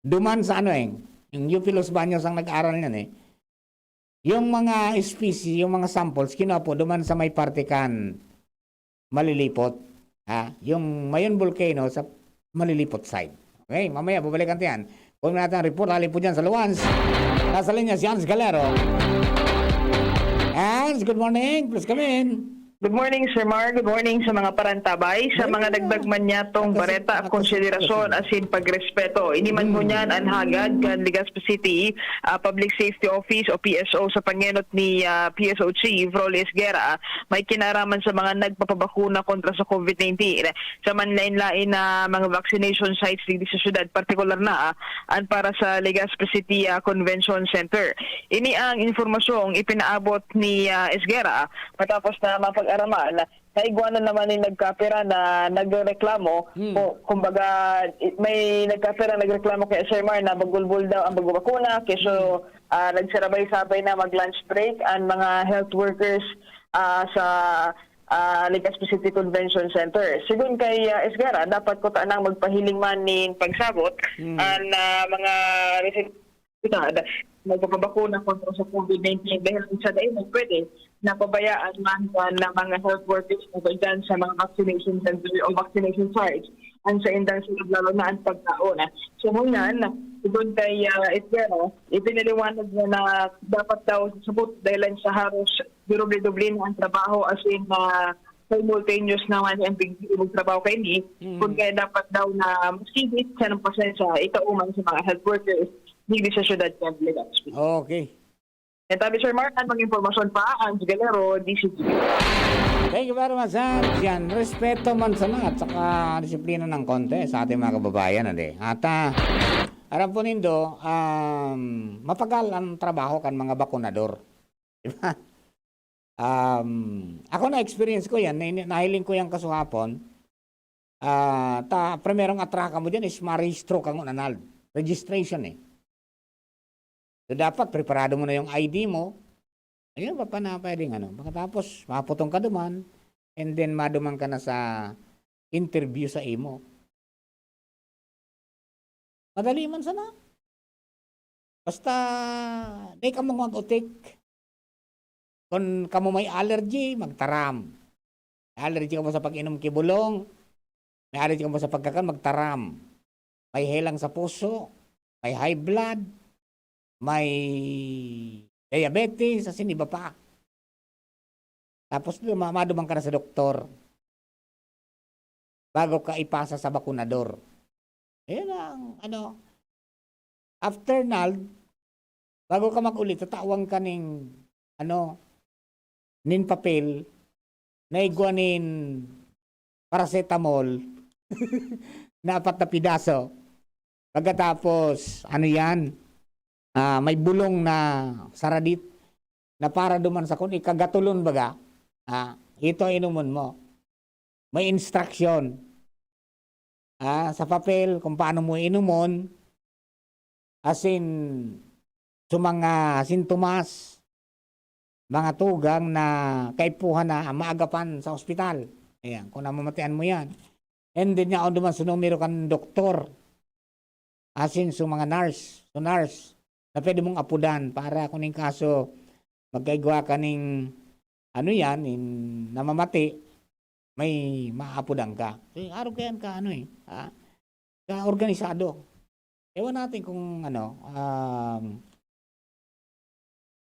duman sa ano yung UP Los Baños ang nag-aral yan yung mga species, yung mga samples, kinuha po duman sa may parte kan malilipot. Yung Mayon Volcano sa malilipot side. Okay, mamaya babalikan tayo yan. Kung natin ang report, halin po dyan sa Luans. Nasa linya si Hans Galero. Hans, good morning. Please come in. Good morning, Sir Mar. Good morning sa mga parantabay, sa mga dagdag man niyatong bareta, konsiderasyon, asin pagrespeto. Iniman mo niyan ang hagad kan Legazpi City Public Safety Office o PSO sa pangenot ni PSO Chief Rolly Esguera, may kinaraman sa mga nagpapabakuna kontra sa COVID-19. Sa manlain-lain na mga vaccination sites dito sa syudad, partikular na ang para sa Legazpi City Convention Center. Ini ang informasyong ipinaabot ni Esguera matapos na mapag-araman na iguana naman yung nagkapera na nagreklamo. Kumbaga, may nagkapera nagreklamo kay Sir Mar na bagulbul daw ang bagbakuna. Keso nagsarabay-sabay na mag-lunch break ang mga health workers sa Legazpi City Convention Center. Sigun kay Esguera, dapat ko tanang magpahiling man ni pagsabot ang mga magpapabakuna kontra sa COVID-19 dahil sa dahil pwede napabayaan man ng mga health workers na dyan sa mga vaccination center o vaccination sites ang sa indang sila lalo na ang pagkaon. So ngayon, sigod kay Esguera, ipinaliwanag niya na dapat daw sabot dahil sa haros durubli-dubli na ang trabaho as in simultaneous naman ang bigong trabaho kay ni kung kaya dapat daw na masigit sa ng pasensya itauman sa mga health workers dito sa syudad ng Legazpi. Okay. And tabi Sir Mark, ang mga impormasyon pa, ang Galero, DCGB. Thank you very much, sir. Yan, respeto man sana at saka disiplina ng konti sa ating mga kababayan. At alam po nindo, mapagal ang trabaho kan mga bakunador. Diba? Ako na-experience ko yan, nahiling ko yung kasuhapon. Primerong atraka mo dyan is ma-registro kang unanal. Registration So, dapat preparado mo na yung ID mo. Ayun ba pa na pwedeng Pagkatapos, maputong ka duman, and then maduman ka na sa interview sa imo. Madali man sana. Basta, di ka mo mag-utik. Kung kamo may allergy, magtaram. May allergy ka mo sa pag-inom kibulong. May allergy ka mo sa pagkakan, magtaram. May helang sa puso. May high blood. May diabetes, asin iba pa. Tapos maduman ka na sa doktor bago ka ipasa sa bakunador. Ayan ang after nald, bago ka mag-ulit, tatawang ka ning nin papel na iguanin paracetamol na 4 na pidaso. Pagkatapos, yan? May bulong na saradit na para duman sa kun ikagatulon baga. Ito inumun mo. May instruction sa papel kung paano mo inumon, asin sa mga sintomas, mga tugang na kaipuhan na maagapan sa ospital. Ayan, kung namamatayan mo yan. And then niya duman sa numero kan doktor, asin sa mga nurse, na pwede mong apudan para kuning kaso magkaigwa ka ning namamati, may maapudan ka. So, araw kayan ka ka organisado. Ewan natin kung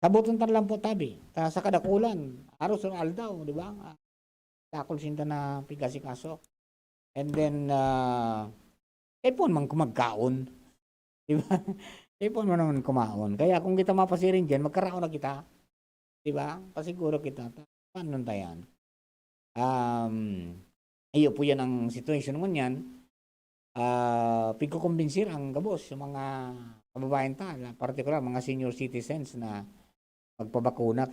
sabuton tan lang po tabi. Sa kadakulan, araw sa aldaw, di ba? Takol sinta na pigasi kaso. And then, ipon man kumagkaon. Di ba? Ipon mo naman kumaon. Kaya kung kita mapasirin dyan, magkaraon na kita. Diba? Pasiguro kita. Paano tayan? Iyo po yan ang situation mo yan. Pagkukumbinsir ang gabos yung mga kababayan particular mga senior citizens na magpabakuna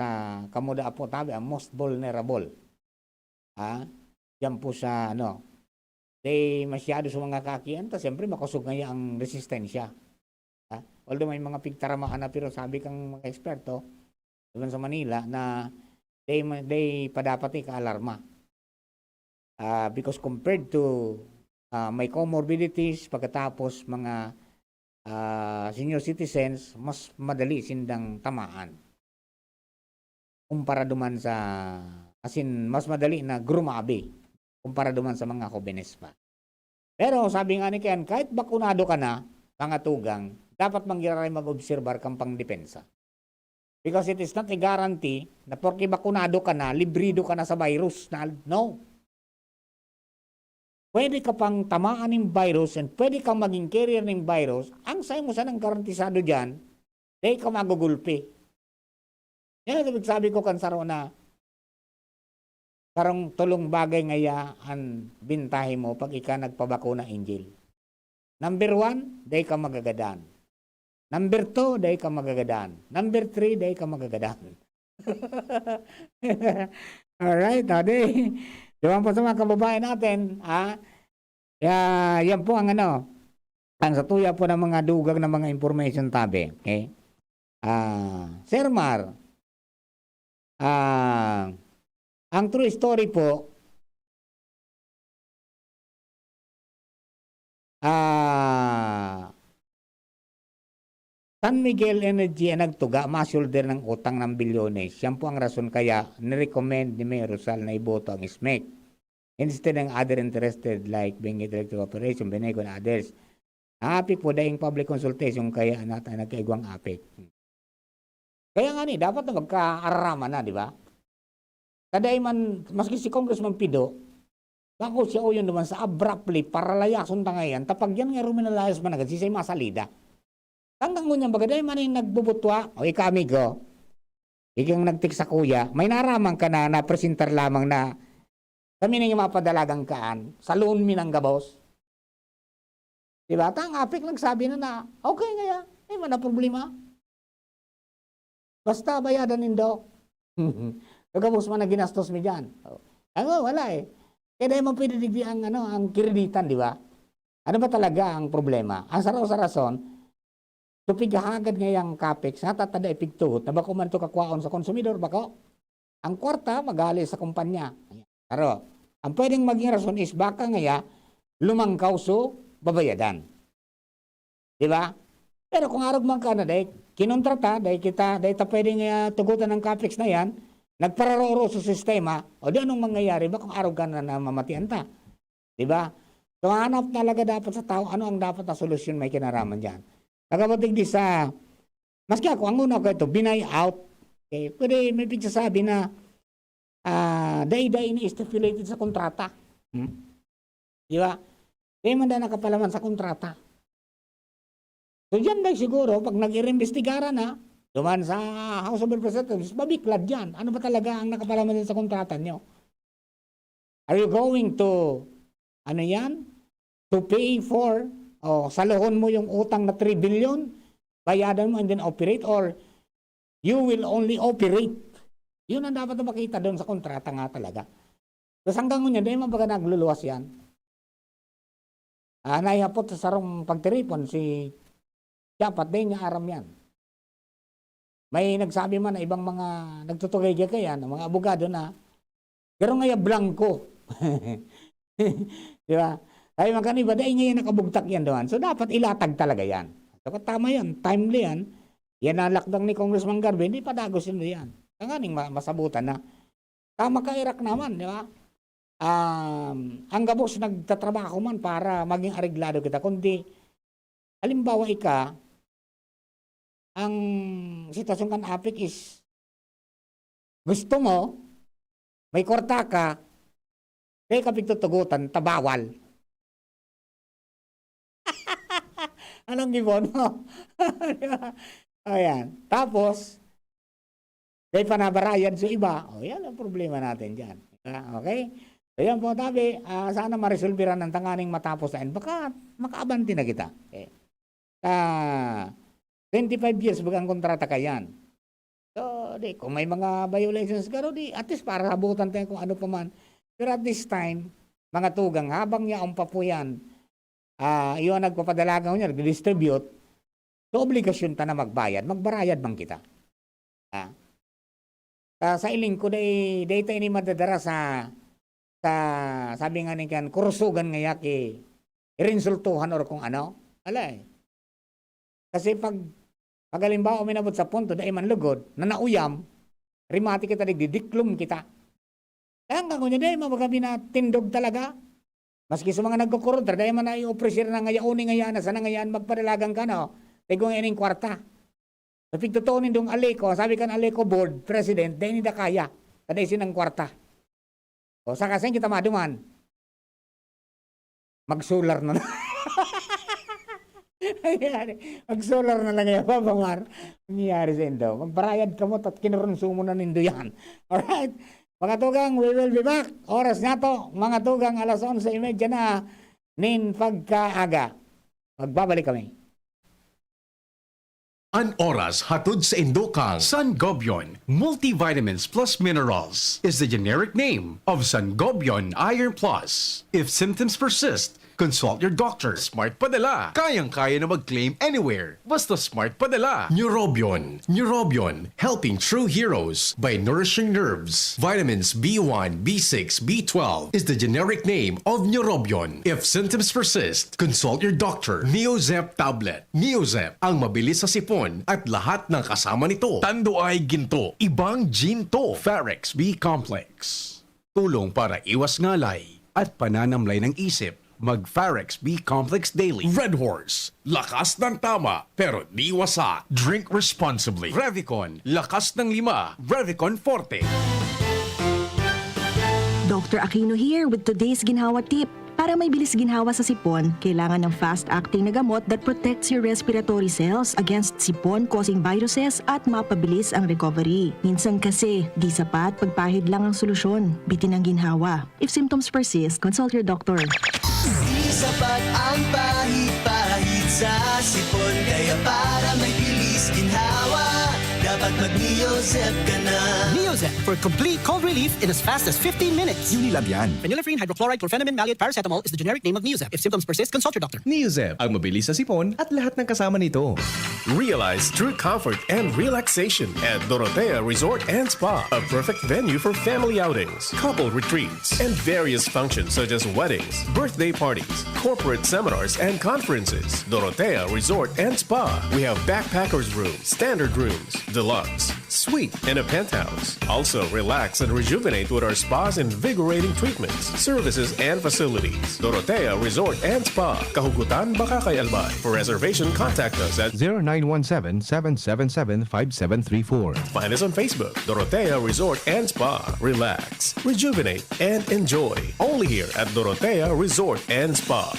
kamuda po tabi ang most vulnerable. Diyan po sa masyado sa mga kakian, siyempre makusog ngayon ang resistensya. Although may mga pigtaramaan na pero sabi kang mga eksperto doon sa Manila na they padapati ka-alarma. Because compared to may comorbidities pagkatapos mga senior citizens, mas madali sindang tamaan. Kumpara duman sa mas madali na grumabi kumpara duman sa mga jóvenes pa. Pero sabi nga ni Ken, kahit bakunado ka na, mga tugang, dapat manggiraray mag-obserbar kang pangdepensa. Because it is not a guarantee na porke bakunado ka na, librido ka na sa virus. No. Pwede ka pang tamaan ng virus and pwede kang maging carrier ng virus. Ang sayo mo sanang garantisado dyan, di ka magugulpi. Yan ang sabi ko kansaro na karong tulong bagay ngaya ang bintahe mo pag ika nagpabakuna, Angel. Number 1, di ka magagadan. Number 2, di ka magagadan. Number 3, di ka magagadan. Alright, adi. Diyan po sa mga kababayan natin, yan po ang ang satuya po ng mga dugag ng mga information tabi. Okay? Sir Mar, ang true story po, San Miguel Energy ang nagtuga, masulder ng utang ng bilyones. Yan po ang rason kaya nirecommend ni Mayor Rosal na iboto ang SMEC. Instead ng other interested like Benguet Electric Operation, Benego and others. Happy po dahil public consultation kaya natin nagkaigwang APEC. Kaya nga dapat na magkaararaman na, di ba? Kaday man, maski si Congressman Pido, bako siya o yun naman sa abruptly, paralayason tangayan, tapag yan nga ruminalayas man agad, sisay masalida. Hanggang ngunyan bagaday man yung nagbubutwa, o ika amigo, Ikaw nag-text sa kuya, may naramang ka na presenter lamang na kami na yung mapadalagang kaan, sa loan mi ng gabos. Diba? Tang apik nagsabi na okay ngaya, ay man na problema. Basta bayadan nindo. Gabos man na ginastos mi dyan. Wala eh. Kaya naman pwede digdi ang kreditan, di ba? Ano ba talaga ang problema? Ang saraw-sarason, tupig hagad ngayang capex, natatada ipigtuhot, na bako man ito kakwaon sa konsumidor, bako? Ang kwarta, magali sa kumpanya. Pero, ang pwedeng maging rason is baka ngaya, lumangkaw so, babayadan. Di ba? Pero kung arog man ka na, dahil kinontrata, dahil ta pwedeng tugutan ng capex na yan, nagpararoro sa sistema, o di anong mangyayari ba kung arog ka na mamatian ta? Di ba? So, hanap talaga dapat sa tao, ano ang dapat na solusyon may kinaraman dyan. Nakabatig di sa, maski ako, ang una ko ito, binay out. Okay, pwede may pigsasabi na day-day ini-stipulated sa kontrata. Di ba? Di man na nakapalaman sa kontrata. So dyan dahil siguro, pag nag-iimbestigara na, duman sa House of Representatives, mabiklad dyan. Ano ba talaga ang nakapalaman din sa kontrata nyo? Are you going to, ano yan? To pay for, salohon mo yung utang na 3 billion, bayadan mo and then operate, or you will only operate. Yun ang dapat na makita doon sa kontrata nga talaga. Tapos hanggang ngunyan, dahil mabaga nagluluwas yan. Naihapot sa sarong pagtiripon, si dapat din niya aram yan. May nagsabi man na ibang mga nagtutugay kaya ng mga abogado na garo nga blanco. Di ba? Ay magkaniba, dahil ngayon nakabugtak yan doon. So dapat ilatag talaga yan. So tama yan, timely yan. Yan ang lakdang ni Congressman Garvin, hindi pa dagos yun yan. Tanganing masabutan na. Tama ka Iraq naman, di ba? Ang gabos nagtatrabaho man para maging areglado kita. Kundi, halimbawa ang sitwasyon kan apik is gusto mo, may kwarta ka, kaya kapig tutugutan, tabawal. Anong gibon mo? Ayan. Tapos, kaya panabarayan sa iba. Yan ang problema natin dyan. Okay? So yan po, tabi, sana maresolviran ng tanganing matapos na. Baka makaabanti na kita. Okay? 25 years bagang kontrata ka yan. So, kung may mga violations ka, at least para habutan tayo kung ano pa man. Pero at this time, mga tugang, habang yaong pa po yan, yun nagpapadalaga niya, nag-distribute, so obligasyon ta na magbayad, magbarayad man kita. Sa iling ko, data ini madadara sa sabi nga niyan, kurusugan nga yaki, irinsultuhan or kung ano, alay. Kasi pag halimbawa minabot sa punto, dahil man lugod, na nauyam, rimati kita, didiklum kita. Kaya nga kung dahil mabagabi na tindog talaga, maski sa mga nagkukuruntra, dahil man ay opresir na ngayauni ngayan, na sana ngayan magpadalagang ka, no? Tigong ining kwarta. Sa pigtutunin dong Aleco, sabi kan Aleco board, president, dahil hindi kaya, kada isinang kwarta. O sa kasi kita maduman, mag-solar na. Mag-solar na lang yan, babamar. Nangyayari sa indo. Magbarayad ka mo, at kinurunso mo na nindo yan. Alright? Mga tugang, we will be back. Oras na to, mga tugang, 11:30 na nin pagkaaga. Magbabalik kami. An oras hatod sa Indokang Sangobion Multivitamins Plus Minerals is the generic name of Sangobion Iron Plus. If symptoms persist, consult your doctor. Smart Padala. Kayang-kaya na mag-claim anywhere. Basta Smart Padala. Neurobion. Neurobion. Helping true heroes by nourishing nerves. Vitamins B1, B6, B12 is the generic name of Neurobion. If symptoms persist, consult your doctor. Neozep Tablet. Neozep ang mabilis sa sipon at lahat ng kasama nito. Tando ay ginto. Ibang ginto. Farex B Complex. Tulong para iwas ngalay at pananamlay ng isip. Mag-Farex B Complex Daily. Red Horse. Lakas ng tama, pero di wasa. Drink responsibly. Revicon. Lakas ng 5. Revicon Forte. Dr. Aquino here with today's ginhawa tip. Para may bilis ginhawa sa sipon, kailangan ng fast-acting na gamot that protects your respiratory cells against sipon-causing viruses at mapabilis ang recovery. Minsan kasi, di sapat pagpahid lang ang solusyon. Bitin ang ginhawa. If symptoms persist, consult your doctor. Di sapat ang pahid-pahid sa sipon, kaya para may bilis ginhawa, dapat mag-Neozep ka na. Neozep for complete cold relief in as fast as 15 minutes. Unilab yan. Phenylephrine, hydrochloride, chlorphenamine, maleate, paracetamol is the generic name of Neozep. If symptoms persist, consult your doctor. Neozep, ang mabilis sa sipon at lahat ng kasama nito. Realize true comfort and relaxation at Dorotea Resort and Spa, a perfect venue for family outings, couple retreats, and various functions such as weddings, birthday parties, corporate seminars, and conferences. Dorotea Resort and Spa. We have backpackers rooms, standard rooms, deluxe, suite, and a penthouse. Also, relax and rejuvenate with our spa's invigorating treatments, services, and facilities. Dorotea Resort and Spa, Kahugutan, Bakakay, Albay. For reservation, contact us at 0917-777-5734. Find us on Facebook, Dorotea Resort and Spa. Relax, rejuvenate, and enjoy. Only here at Dorotea Resort and Spa.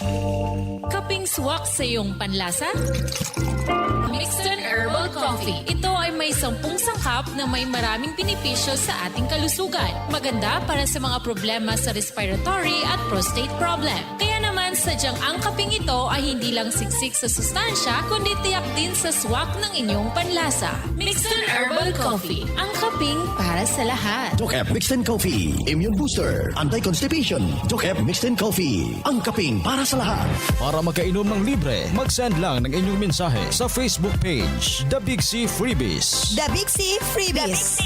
Kaping swak sa iyong panlasa? Mixton Herbal Coffee. Ito ay may 10 sangkap na may maraming benepisyo sa ating kalusugan. Maganda para sa mga problema sa respiratory at prostate problem. Kaya naman sadyang ang kaping ito ay hindi lang siksik sa sustansya, kundi tiyak din sa swak ng inyong panlasa. Mixton Herbal Coffee. Ang kaping para sa lahat. Jokep Mixed Coffee, Immune Booster, Anti-Constipation. Jokep Mixed Coffee, ang kaping para sa lahat. Para makainom ng libre, mag-send lang ng inyong mensahe sa Facebook page, The Big C Freebies. The Big C Freebies.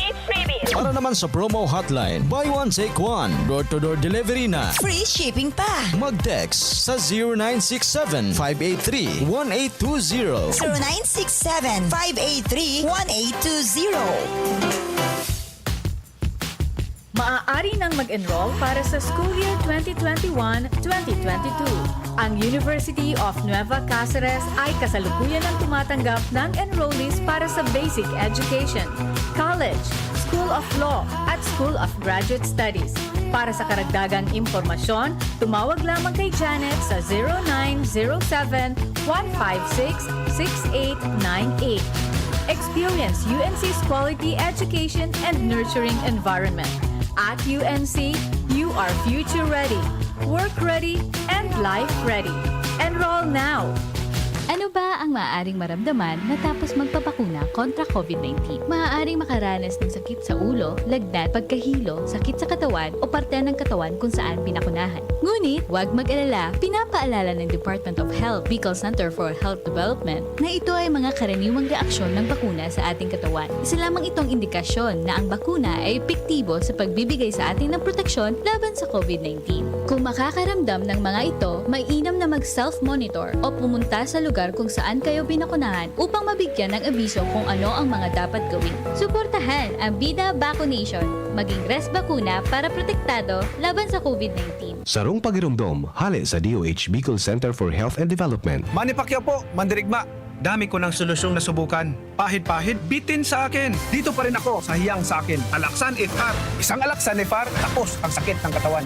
Para naman sa promo hotline, buy one take one, door-to-door delivery na. Free shipping pa. Mag-text sa 0967-583-1820. 0967-583-1820. Maaari nang mag-enroll para sa school year 2021-2022. Ang University of Nueva Cáceres ay kasalukuyan ang tumatanggap ng enrollees para sa basic education, college, School of Law at School of Graduate Studies. Para sa karagdagang impormasyon, tumawag lamang kay Janet sa 0907-156-6898. Experience UNC's quality education and nurturing environment. At UNC, you are future ready, work ready, and life ready. Enroll now! Ano ba ang maaaring maramdaman matapos magpapakuna kontra COVID-19? Maaaring makaranas ng sakit sa ulo, lagnat, pagkahilo, sakit sa katawan o parte ng katawan kung saan pinakunahan. Ngunit, huwag mag-alala, pinapaalala ng Department of Health, Bicol Center for Health Development, na ito ay mga karaniwang reaksyon ng bakuna sa ating katawan. Isa lamang itong indikasyon na ang bakuna ay epektibo sa pagbibigay sa atin ng proteksyon laban sa COVID-19. Kung makakaramdam ng mga ito, mainam na mag-self-monitor o pumunta sa lugar kung saan kayo binakunahan upang mabigyan ng abiso kung ano ang mga dapat gawin. Suportahan ang Bida Vaccination. Maging rest bakuna para protektado laban sa COVID-19. Sarong pagirumdom, hali sa DOH Bicol Center for Health and Development. Manny Pacquiao po, Mandirigma. Dami ko ng solusyong nasubukan. Pahid-pahid, bitin sa akin. Dito pa rin ako sa hiyang sa akin. Alaksan FR. Isang Alaksan FR, tapos ang sakit ng katawan.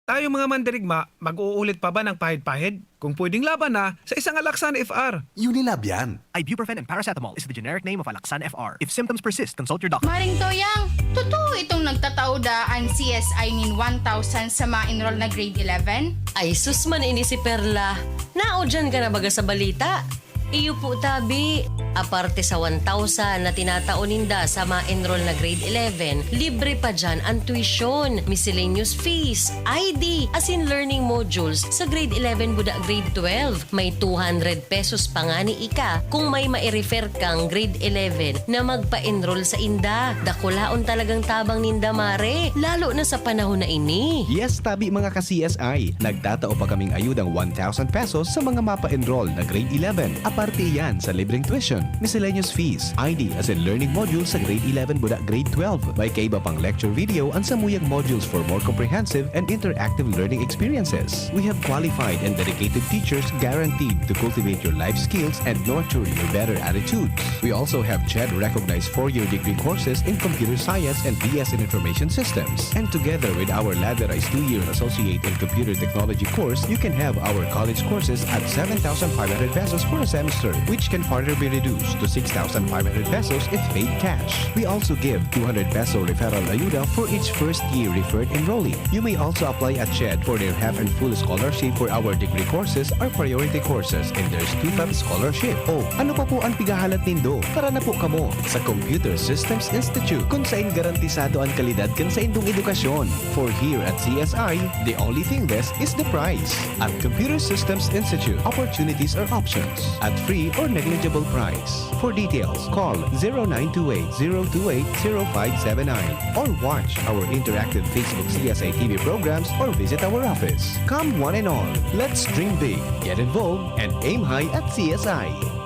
Tayo mga mandirigma, mag-uulit pa ba ng pahid-pahid? Kung pwedeng laban na sa isang Alaksan FR. Unilab yan. Ibuprofen and paracetamol is the generic name of Alaksan FR. If symptoms persist, consult your doctor. Maring Toyang, totoo itong nagtatauda ang CSI nin 1,000 sa mga enroll na grade 11? Ay sus man ini si Perla. Nao dyan ka na baga sa balita? Iyo po tabi, aparte sa 1,000 na tinataoninda sa ma-enroll na grade 11, libre pa dyan ang tuition, miscellaneous fees, ID, as in learning modules sa grade 11 buda grade 12. May 200 pesos pa nga ni Ika kung may ma-refer kang grade 11 na magpa-enroll sa inda. Dakulaon talagang tabang ninda mare, lalo na sa panahon na ini. Yes, tabi mga ka-CSI. Nagtatao pa kaming ayudang 1,000 pesos sa mga mapa-enroll na grade 11. Aparte yan sa libreng tuition, Miscellaneous fees, ID as in learning modules sa grade 11 budak grade 12. May kaiba pang lecture video ang samuyang modules for more comprehensive and interactive learning experiences. We have qualified and dedicated teachers guaranteed to cultivate your life skills and nurture your better attitudes. We also have CHED-recognized 4-year degree courses in computer science and BS in information systems. And together with our ladderized 2-year associate in computer technology course, you can have our college courses at 7,500 pesos for a semester, which can further be reduced to 6,500 pesos if paid cash. We also give 200 peso referral ayuda for each first-year referred enrollee. You may also apply at CHED for their half and full scholarship for our degree courses or priority courses, and there's 2-5 scholarship. Oh, ano pa po ang pigahalat nindo? Tara na po kamo sa Computer Systems Institute kung saan garantisado ang kalidad kan sa indong edukasyon. For here at CSI, the only thing best is the price. At Computer Systems Institute, opportunities are options at free or negligible price. For details, call 0928-028-0579 or watch our interactive Facebook CSI TV programs or visit our office. Come one and all, let's dream big, get involved, and aim high at CSI.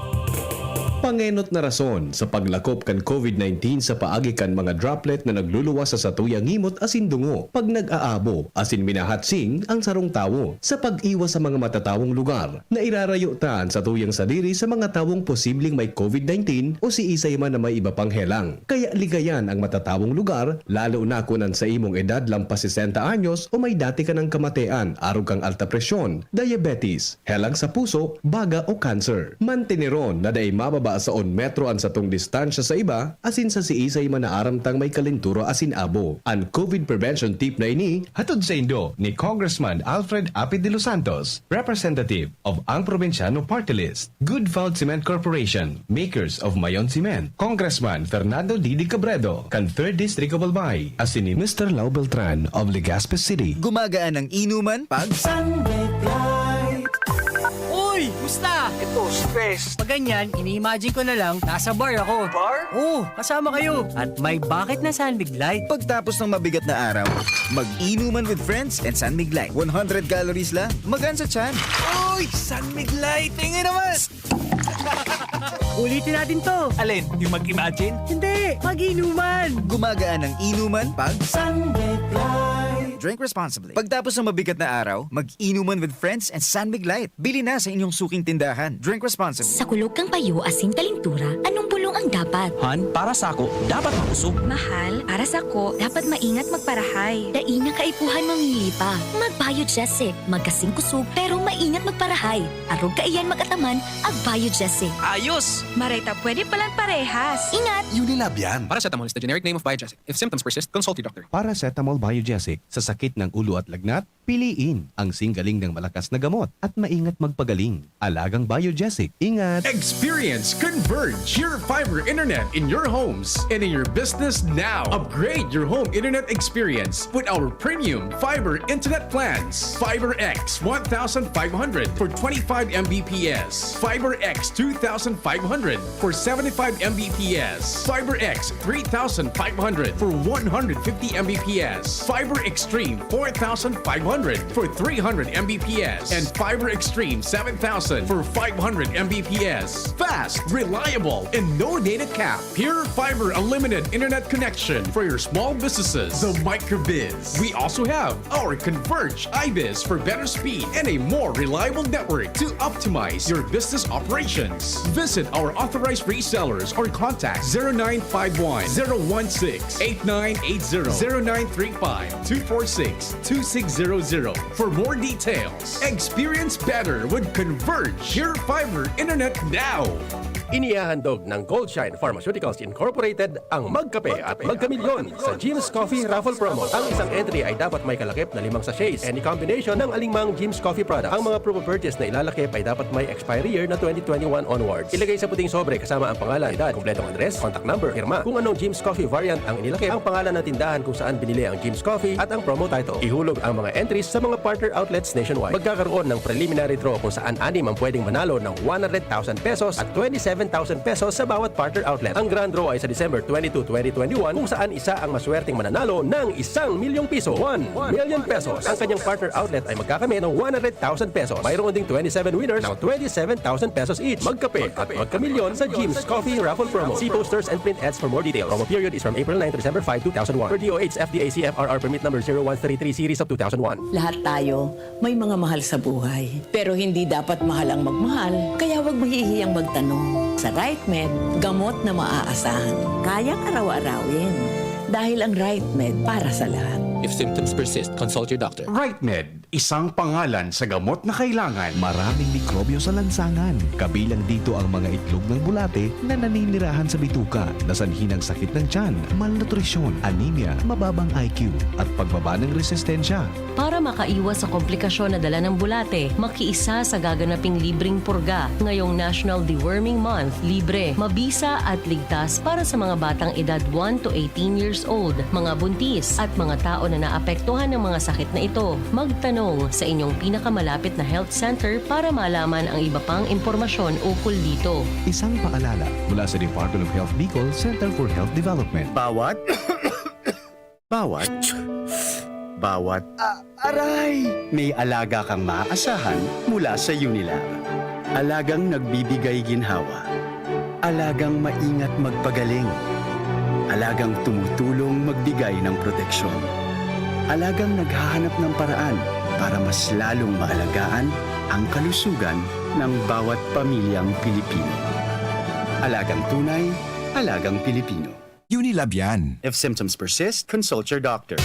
Pangenot na rason sa paglakop kan COVID-19 sa paagi kan mga droplet na nagluluwas sa satuyang ngimot asin dungo pag nag-aabo asin minahatsing ang sarong tawo sa pag-iwas sa mga matatawong lugar na irarayo taan sa tuyang sadiri sa mga tawong posibleng may COVID-19 o si isay man na may iba pang helang. Kaya ligayan ang matatawong lugar lalo na kunan sa imong edad lampas 60 anyos o may dati ka ng kamatean arog kang alta presyon, diabetes, helang sa puso, baga o cancer. Mantineron na day mababa sa on metro an satong distansya sa iba asin sa si isay man naaramtang may kalenturo asin abo. Ang COVID prevention tip na ini hatod sa Indo ni Congressman Alfred Apid de los Santos, representative of ang Provinciano Party List, Good Found Cement Corporation, makers of Mayon Cement, Congressman Fernando Didi Cabredo, kan 3rd District of Albay, asin ni Mr. Lau Beltran of Legazpi City. Gumagaan ang inuman pag Uy! Musta? Ito, stress. Pag ganyan, ini-imagine ko na lang, nasa bar ako. Bar? Oo, kasama kayo. At may bucket na San Light. Pagtapos ng mabigat na araw, mag-inuman with friends and San Light. 100 calories lang, magaan sa tiyan. Uy! San Light! Tingin naman! Ulitin natin to. Alin? Yung mag-imagine? Hindi! Mag-inuman! Gumagaan ang inuman pag San Light. Drink responsibly. Pagtapos ng mabigat na araw, mag-inuman with friends and San Light. Bili na sa inyong suking tindahan. Drink responsibly. Sa kulog kang payo asin talintura, anong bulong ang dapat? Han, para sa ako, dapat makusog. Mahal, para sa ko, dapat maingat magparahay. Dainang kaipuhan mamili pa. Mag-Biogesic, magkasing kusog, pero maingat magparahay. Arog kaiyan mag-ataman, ag Biogesic. Ayos! Marita, pwede palang parehas. Ingat! Unilab yan. Paracetamol is the generic name of Biogesic. If symptoms persist, consult your doctor. Paracetamol Biogesic. Sa sakit ng ulo at lagnat, piliin ang singgaling ng malakas na gamot at maingat magpagaling. Alagang Biogesic. Ingat! Experience Converge, your fiber internet in your homes and in your business now. Upgrade your home internet experience with our premium fiber internet plans. Fiber X 1,500 for 25 Mbps. Fiber X 2,500 for 75 Mbps. Fiber X 3,500 for 150 Mbps. Fiber Extreme 4,500 for 300 Mbps. And Fiber Extreme 7,000 for 500 Mbps. Fast, reliable, and no data cap. Pure Fiber Unlimited Internet Connection for your small businesses. The Microbiz. We also have our Converge iBiz for better speed and a more reliable network to optimize your business operations. Visit our authorized resellers or contact 0951 016 8980 0935 246 2600 for more details. Experience better with Converge Pure Fiber Internet now. Inihahandog ng Goldshine Pharmaceuticals Incorporated ang magkape at magkamilyon sa Jim's Coffee Raffle Promo. Ang isang entry ay dapat may kalakip na 5 sachets. Any combination ng alingmang Jim's Coffee product. Ang mga proof of purchase na ilalakip ay dapat may expiry year na 2021 onwards. Ilagay sa puting sobre kasama ang pangalan, edad, kompletong address, contact number, firma. Kung anong Jim's Coffee variant ang inilakip, ang pangalan ng tindahan kung saan binili ang Jim's Coffee at ang promo title. Ihulog ang mga entries sa mga partner outlets nationwide. Magkakaroon ng preliminary draw kung saan 6 ang pwedeng manalo ng 100,000 pesos at 27 27,000 pesos sa bawat partner outlet. Ang grand draw ay sa December 22, 2021 kung saan isa ang maswerteng mananalo ng 1 milyong piso. 1 million pesos. Ang kanyang partner outlet ay magkakamit ng 100,000 pesos. Mayroon ding 27 winners ng 27,000 pesos each. Magkape at magkamilyon sa Jim's Coffee Raffle Promo. See posters and print ads for more details. Promo period is from April 9 to December 5, 2001. Per DOH FDA CFRR permit number 0133 series of 2001. Lahat tayo may mga mahal sa buhay. Pero hindi dapat mahal ang magmahal, kaya huwag mahihiyang magtanong. Sa RightMed, gamot na maaasahan. Kayang araw-arawin. Dahil ang RightMed para sa lahat. If symptoms persist, consult your doctor. RightMed, isang pangalan sa gamot na kailangan. Maraming mikrobyo sa lansangan. Kabilang dito ang mga itlog ng bulate na naninirahan sa bituka na sanhi ng sakit ng tiyan, malnutrisyon, anemia, mababang IQ at pagbaba ng resistensya. Para makaiwas sa komplikasyon na dala ng bulate, makiisa sa gaganaping libreng purga ngayong National Deworming Month. Libre, mabisa at ligtas para sa mga batang edad 1 to 18 years old, mga buntis at mga tao na naapektuhan ng mga sakit na ito. Magtanong sa inyong pinakamalapit na health center para malaman ang iba pang impormasyon ukol dito. Isang paalala mula sa Department of Health Bicol Center for Health Development. Bawat aray! May alaga kang maaasahan mula sa Unilab. Alagang nagbibigay ginhawa. Alagang maingat magpagaling. Alagang tumutulong magbigay ng proteksyon. Alagang naghahanap ng paraan para mas lalong maalagaan ang kalusugan ng bawat pamilyang Pilipino. Alagang tunay, alagang Pilipino. Unilab yan. If symptoms persist, consult your doctor.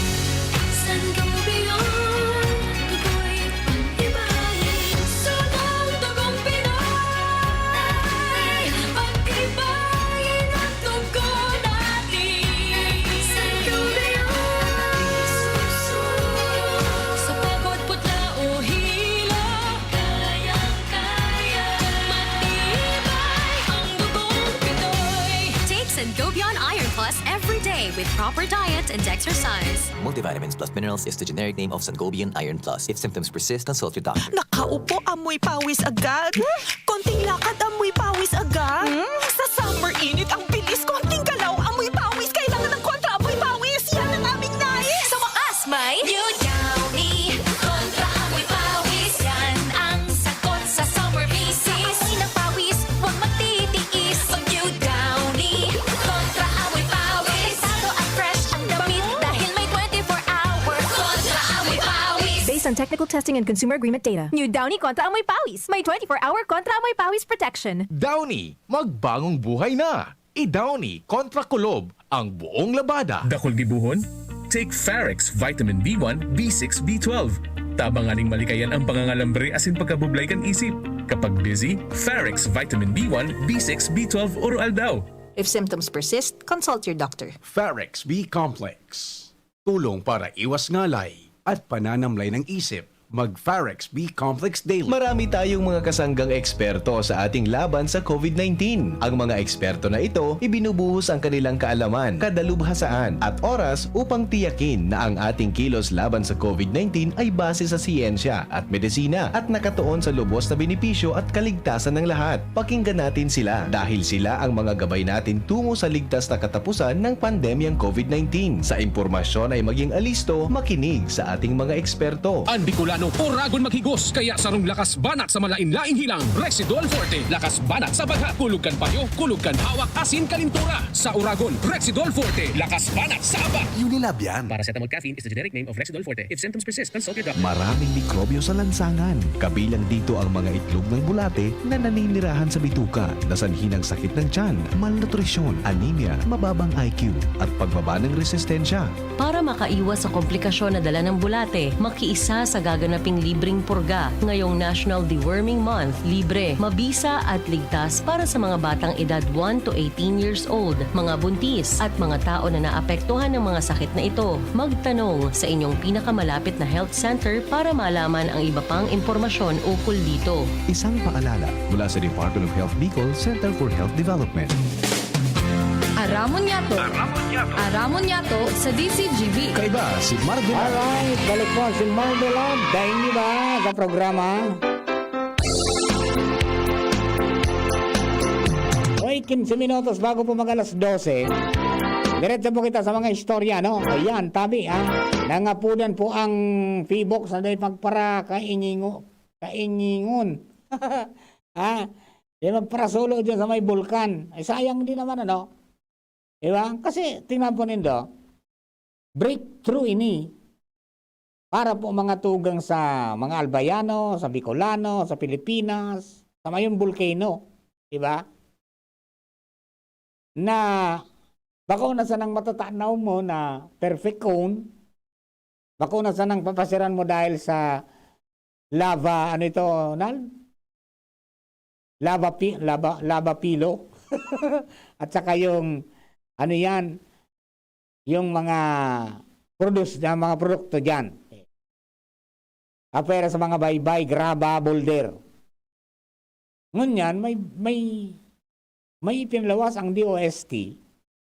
Sangobion Iron Plus every day with proper diet and exercise. Multivitamins plus minerals is the generic name of Sangobion Iron Plus. If symptoms persist, consult your doctor. Nakaupo, amoy pawis agad. Konting lakad, amoy pawis agad. Sa summer init, ang bilis. Konting galaw, amoy pawis. Kailangan ng kontra, amoy pawis. Yan ang aming nais. Sa wakas, may New Downy kontra amoy pawis. Yan ang sagot sa summer bisis. Amoy ng pawis, huwag magtitiis. Pag New Downy kontra amoy pawis. Tato at fresh ang damit dahil may 24-hour kontra amoy pawis. Based on technical testing and consumer agreement data, New Downy Kontra Amoy Pawis. May 24-hour Kontra Amoy Pawis protection. Downy, magbagong buhay na. I-Downy kontra kulob ang buong labada. Dakol gibuhon? Take Farex Vitamin B1, B6, B12. Tabanganing malikayan ang pangangalambre asin pagkabublay kan isip. Kapag busy, Farex Vitamin B1, B6, B12 oral daw. If symptoms persist, consult your doctor. Farex B-Complex. Tulong para iwas ngalay at pananamlay ng isip. Mag-Farex B-Complex Daily. Marami tayong mga kasanggang eksperto sa ating laban sa COVID-19. Ang mga eksperto na ito, ibinubuhos ang kanilang kaalaman, kadalubhasaan at oras upang tiyakin na ang ating kilos laban sa COVID-19 ay base sa siyensya at medisina at nakatuon sa lubos na benepisyo at kaligtasan ng lahat. Pakinggan natin sila dahil sila ang mga gabay natin tungo sa ligtas na katapusan ng pandemyang COVID-19. Sa impormasyon ay maging alisto, makinig sa ating mga eksperto. Bicolano, oragon maghigos, kaya sarong lakas banat sa malain-laing hilang. Rexidol Forte, lakas banat sa bagha, kulugkan payo, kulugkan hawak, asin kalintura. Sa oragon, Rexidol Forte, lakas banat sa aba. Unilab yan. Paracetamol caffeine is the generic name of Rexidol Forte. If symptoms persist, consult your doctor. Maraming mikrobyo sa lansangan. Kabilang dito ang mga itlog ng bulate na naninirahan sa bituka na sanhi ng sakit ng tiyan, malnutrisyon, anemia, mababang IQ at pagbaba ng resistensya. Para makaiwas sa komplikasyon na dala ng bulate, makiisa sa gaganaping libreng purga ngayong National Deworming Month. Libre, mabisa at ligtas para sa mga batang edad 1 to 18 years old, mga buntis at mga tao na naapektuhan ng mga sakit na ito. Magtanong sa inyong pinakamalapit na health center para malaman ang iba pang impormasyon ukol dito. Isang paalala mula sa Department of Health Bicol Center for Health Development. Aramon Yato sa DCGB. Kaiba si Marvin. Alright, balik po si Marvin. Dahil niyo ba sa programa? 15 minutos bago po mag alas 12. Diretso po kita sa mga istorya, no? Ayan, tabi, nangapunan po ang P-Box na dahil pagpara kaingingon. Di magparasulo dyan sa may bulkan. Ay, sayang din naman, ano? Diba? Kasi, tingnan po nindo, breakthrough ini para po mga tugang sa mga Albayano, sa Bicolano, sa Pilipinas, sa Mayon Volcano. Diba? Na bako na sanang matatanaw mo na perfect cone, bako na sanang papasiran mo dahil sa lava, ano ito, Nal? Lava pilo. At saka yung, ano yan, yung mga mga produkto dyan. Kapera sa mga baybay, graba, boulder. Ngunyan, may ipinlawas ang DOST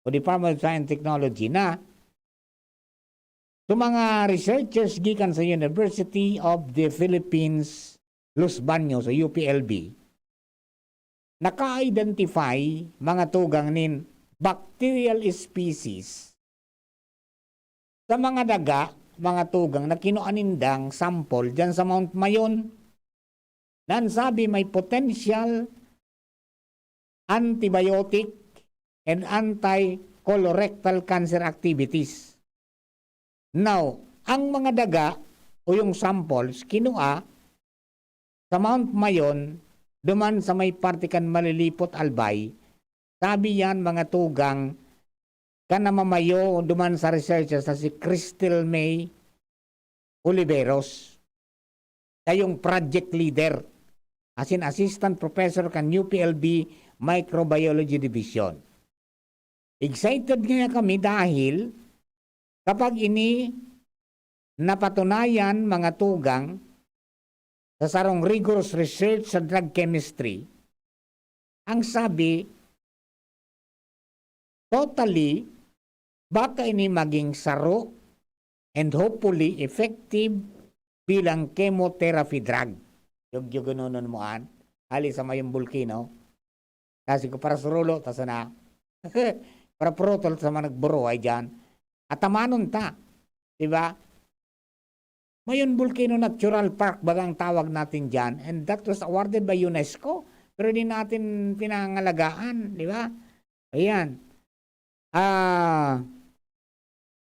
o Department of Science and Technology na sa mga researchers gikan sa University of the Philippines, Los Baños o UPLB, naka-identify mga tugang nin bacterial species sa mga daga, mga tugang na kinuanindang sample dyan sa Mount Mayon. Nan sabi may potential antibiotic and anti-colorectal cancer activities. Now, ang mga daga o yung samples kinua sa Mount Mayon, duman sa may partikan malilipot albay, sabi yan mga tugang kanamamayo duman sa researchers na si Crystal May Oliveros, yung project leader as in assistant professor kan UPLB Microbiology Division. Excited nga kami dahil kapag ini napatunayan mga tugang sa sarong rigorous research sa drug chemistry, ang sabi, totally, baka ini maging saro and hopefully effective bilang chemotherapy drug. Yung gano'n mo hali sa Mayong Volcano. Kasi ko para surulo, tas na. Para protol sa mga nagburo ay dyan. At tamanon ta. Diba? Mayon Volcano Natural Park bagang tawag natin dyan. And that was awarded by UNESCO. Pero di natin pinangalagaan. Diba? Ayan.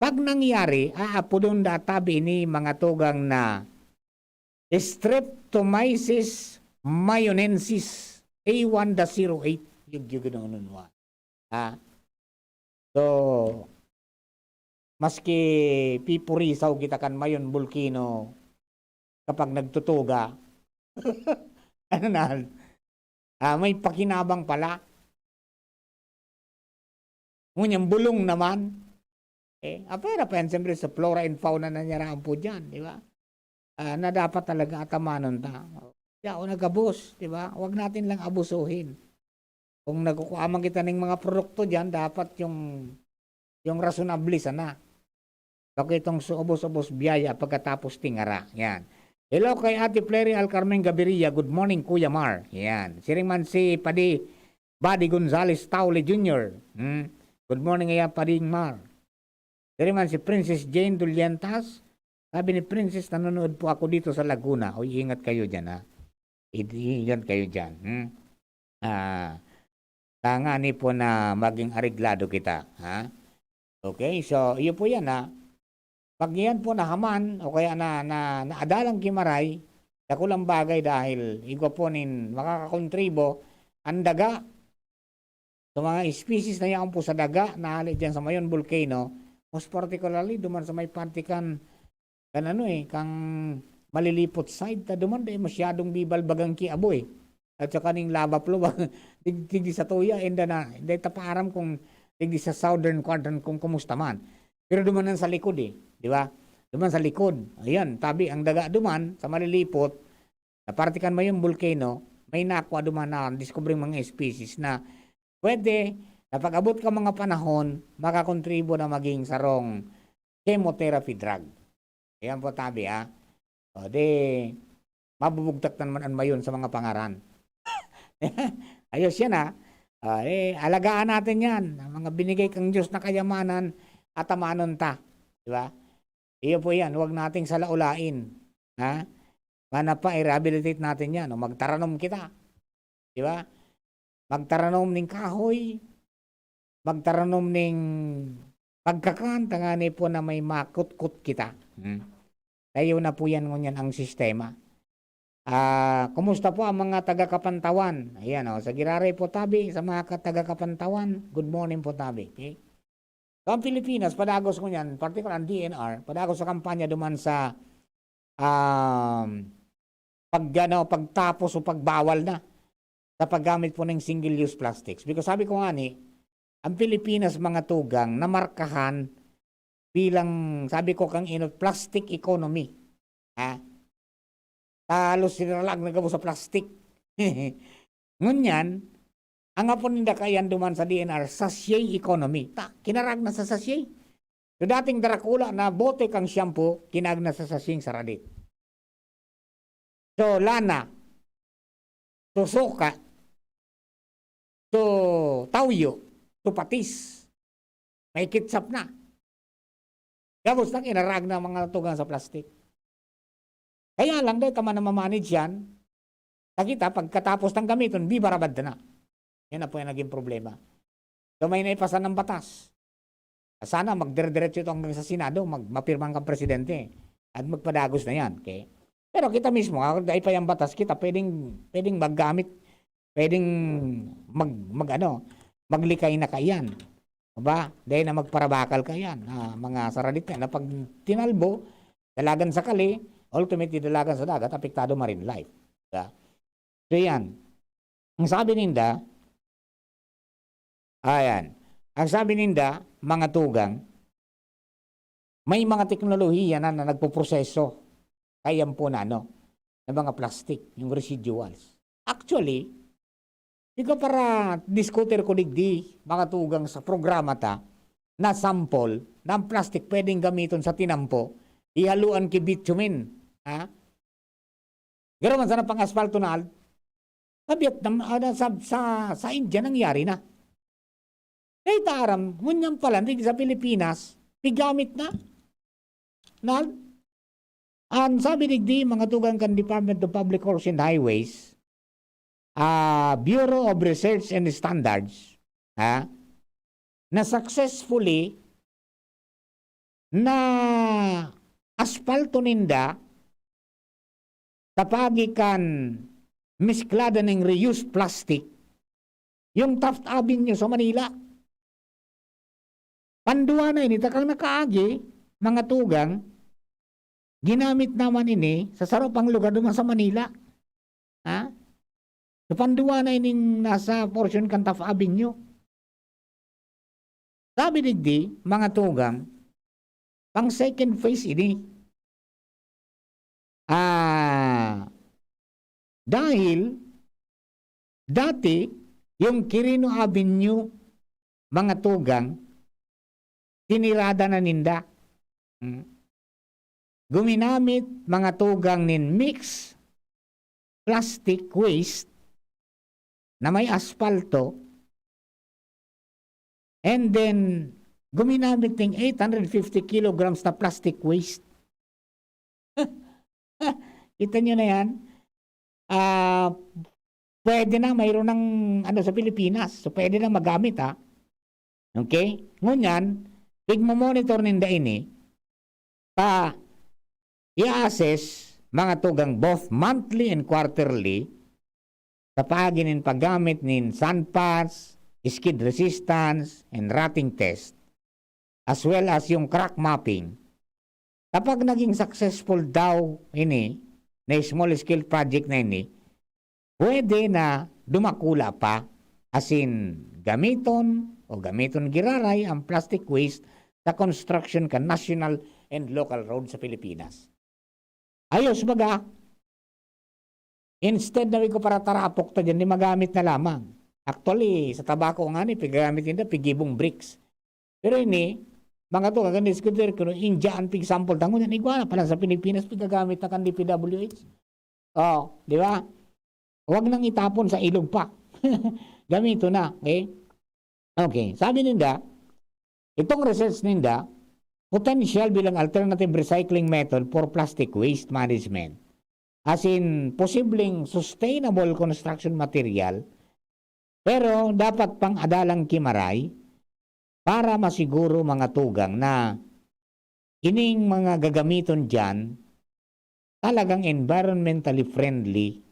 Pag nangyari, aapodon databi ni mga tugang na Streptomyces mayonensis A1-08. Yung gano'n mo. So, maski pipurisaw kita kan Mayon Volcano kapag nagtutuga. Ano na? May pakinabang pala. Ngunyang bulong naman. Apera pa yan, siyempre sa flora and fauna na niyaraan po dyan, di ba? Na dapat talaga atamanon ta. O nagabos, di ba? Huwag natin lang abusuhin. Kung nagkukuamang kita ng mga produkto dyan, dapat yung rationable sana. Bakit itong suubos-ubos biyaya pagkatapos tingara. Yan. Hello kay Ate Flery Alcarmen Gaviria. Good morning, Kuya Mar. Yan. Siringman si Buddy Gonzales Taule Jr. Good morning, Pading Mar. Siringman si Princess Jane Dulyentas. Sabi ni Princess, nanonood po ako dito sa Laguna. O, ingat kayo dyan, ha? Ingat kayo dyan. Tangani po na maging ariglado kita, ha? Okay, so, iyo po yan, ha? Pag yan po nahaman, o kaya naadalang kimaray, dakulang bagay dahil igwa po nin makakakontribo, ang daga, so mga species na yan po sa daga, nahalit dyan sa Mayon Volcano, most particularly, duman sa may partikan, kang malilipot side, duman dahil masyadong bibalbagang kiaboy. At sa kaning lava flow, digdi sa tuya, hindi taparam kung digdi sa southern quadrant kung kumusta man. Pero duman sa likod di ba? Duman sa likod. Ayan, tabi ang daga duman sa malilipot, na partikan Mayon Volcano, may nakwa duman na discovering mga species na pwede, na pag-abot ka mga panahon, makakontribo na maging sarong chemotherapy drug. Ayan po tabi, ha? O, mabubugtak naman ang Mayon sa mga pangaran. Ayos yan, ha? Alagaan natin yan. Ang mga binigay kang Diyos na kayamanan at amanon ta. Di ba? Iyo po yan. Huwag nating salaulain. Ha? Mana pa, i-rehabilitate natin yan. O magtaranom kita. Di ba? Magtaranom ng kahoy. Magtaranom ng pagkakan. Tangani po na may makut-kut kita. Tayo na po yan ngunyan ang sistema. Kumusta po ang mga taga-Kapantawan? Ayan sa Giraray po tabi, sa mga taga-Kapantawan, good morning po tabi. Okay? So, ang Pilipinas, padagos ko niyan, particular ang DNR, padagos sa kampanya duman sa pagtapos o pagbawal na sa paggamit po ng single-use plastics. Because sabi ko nga ang Pilipinas mga tugang namarkahan bilang, sabi ko kang plastic economy. Talo sinalag na gabo sa plastic. Ngunyan, ang apon ninda kayan duman sa DNR, sachet economy. Kinarag na sa sachet. So dating Dracula na bote kang shampoo, kinag na sa sachet saradit. So lana, so soka, so tawyo, so patis, may kitsap na. Gabos na kinarag na mga tugang sa plastic. Kaya lang dahil tama na mamanage yan, nakita pagkatapos ng gamiton, bibarabad na. Yan na po yung naging problema. So may naipasan ng batas. Sana magdire-diretso ito hanggang sa Senado, mapirman kang presidente at magpadagos na yan. Okay? Pero kita mismo, dahil pa yung batas, kita pwedeng maggamit, pwedeng maglikay na kayan. Diba? Dahil na magparabakal kayan. Mga saradit na pag tinalbo, dalagan sa kali, ultimately dalagan sa dagat, apektado marine life. Diba? So yan. Ang sabi ninda, ang sabi ninda, mga tugang, may mga teknolohiya na nagpo-proseso kayan po na ng mga plastic, yung residuals. Actually, ikaw para diskuter ko digdi, mga tugang sa programa na sample ng plastic pwedeng gamiton sa tinampo, ihaluan ki bitumen. Gano'n man sana pang asfalto na sa Vietnam, sa India nangyari na. Kaya taram, ngunyan pala, hindi sa Pilipinas, pigamit na. Ang sabi digdi, mga tugang kan Department of Public Works and Highways, Bureau of Research and Standards, na successfully na asfalto ninda sa pagikan misklada ng reused plastic yung Taft Avenue sa Manila. Panduwa na ini, takang nakaagi, mga tugang, ginamit naman ini sa sarapang lugar duman sa Manila. So panduwa na ini nasa portion kan Taft Avenue. Sabi digdi, mga tugang, pang second phase ini, dahil dati yung Quirino Avenue, mga tugang, tinirada na ninda. Guminamit mga tugang nin mix plastic waste na may asfalto, and then guminamit ng 850 kilograms na plastic waste. Kita nyo na yan. Pwede na, mayroon ng sa Pilipinas. So, pwede na magamit, Okay? Ngunyan, pigmo-monitor ninda ini, i-assess mga tugang both monthly and quarterly sa paginin paggamit nin sandpads, skid resistance, and rotting test, as well as yung crack mapping. Kapag naging successful daw ini, na small scale project na ini, pwede na dumakula pa, as in gamiton giraray ang plastic waste sa construction ka national and local road sa Pilipinas. Ayos baga, instead na ko para tarapok ta dyan, di magamit na lamang. Actually, sa tabako nga pigamit nila, pigibong bricks. Pero ini, mga to, kaganda diskuter ko, Indian pig sample tango yan, iguana pala sa Pilipinas, pigagamit na kan DPWH. Di ba? Huwag nang itapon sa ilog pa. Gamito na, okay? Okay, sabi ninda, itong research ninda, potential bilang alternative recycling method for plastic waste management. As in, posibleng sustainable construction material, pero dapat pang adalang kimaray para masiguro mga tugang na ining mga gagamiton dyan talagang environmentally friendly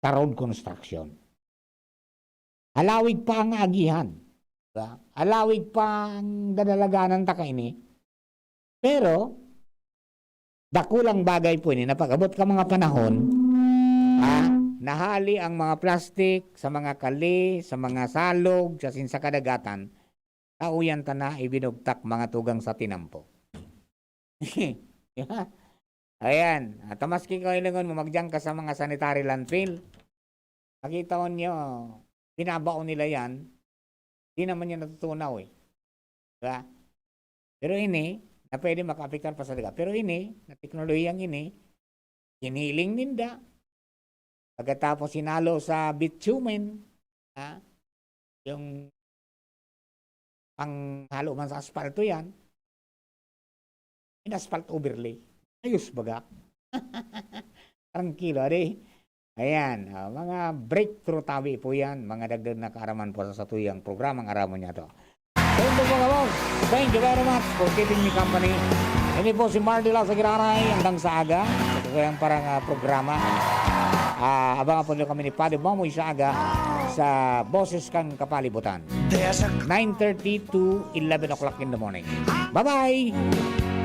sa road construction. Alawig pa ang agihan. Diba? Alawig pa ang dadalaganan takaini. Pero, dakulang bagay po ini, napag-abot ka mga panahon, nahali ang mga plastik sa mga kali, sa mga salog, sa kadagatan, nauyan ta na ibinugtak mga tugang sa tinampo. Yeah. Ayan, tamaski ko ilangon mo, magdiyan ka sa mga sanitary landfill. Nakita ko nyo, binabaon nila yan, di naman yan natutunaw eh. Diba? Pero ini, na pwede makaapektar pa sa daga. Pero ini, na teknolohiyang ini, hiniling ninda. Pagkatapos sinalo sa bitumen, yung panghalo man sa asfalto yan, in-asphalt overlay. Ayos baga. Tranquilo, ade. Ayan, mga breakthrough tabi po yan, mga dagdag na kaaraman po sa tuyang programang araman niya to. Thank you mga boss. Thank you very much for keeping me company. Ini po si Mardila sa Giraray hanggang sa aga. Ito ko yung parang programa. Abangan po nyo kami ni Padre Mamoy sa aga sa Boses Kang Kapalibutan. 9:30 to 11 o'clock in the morning. Bye-bye!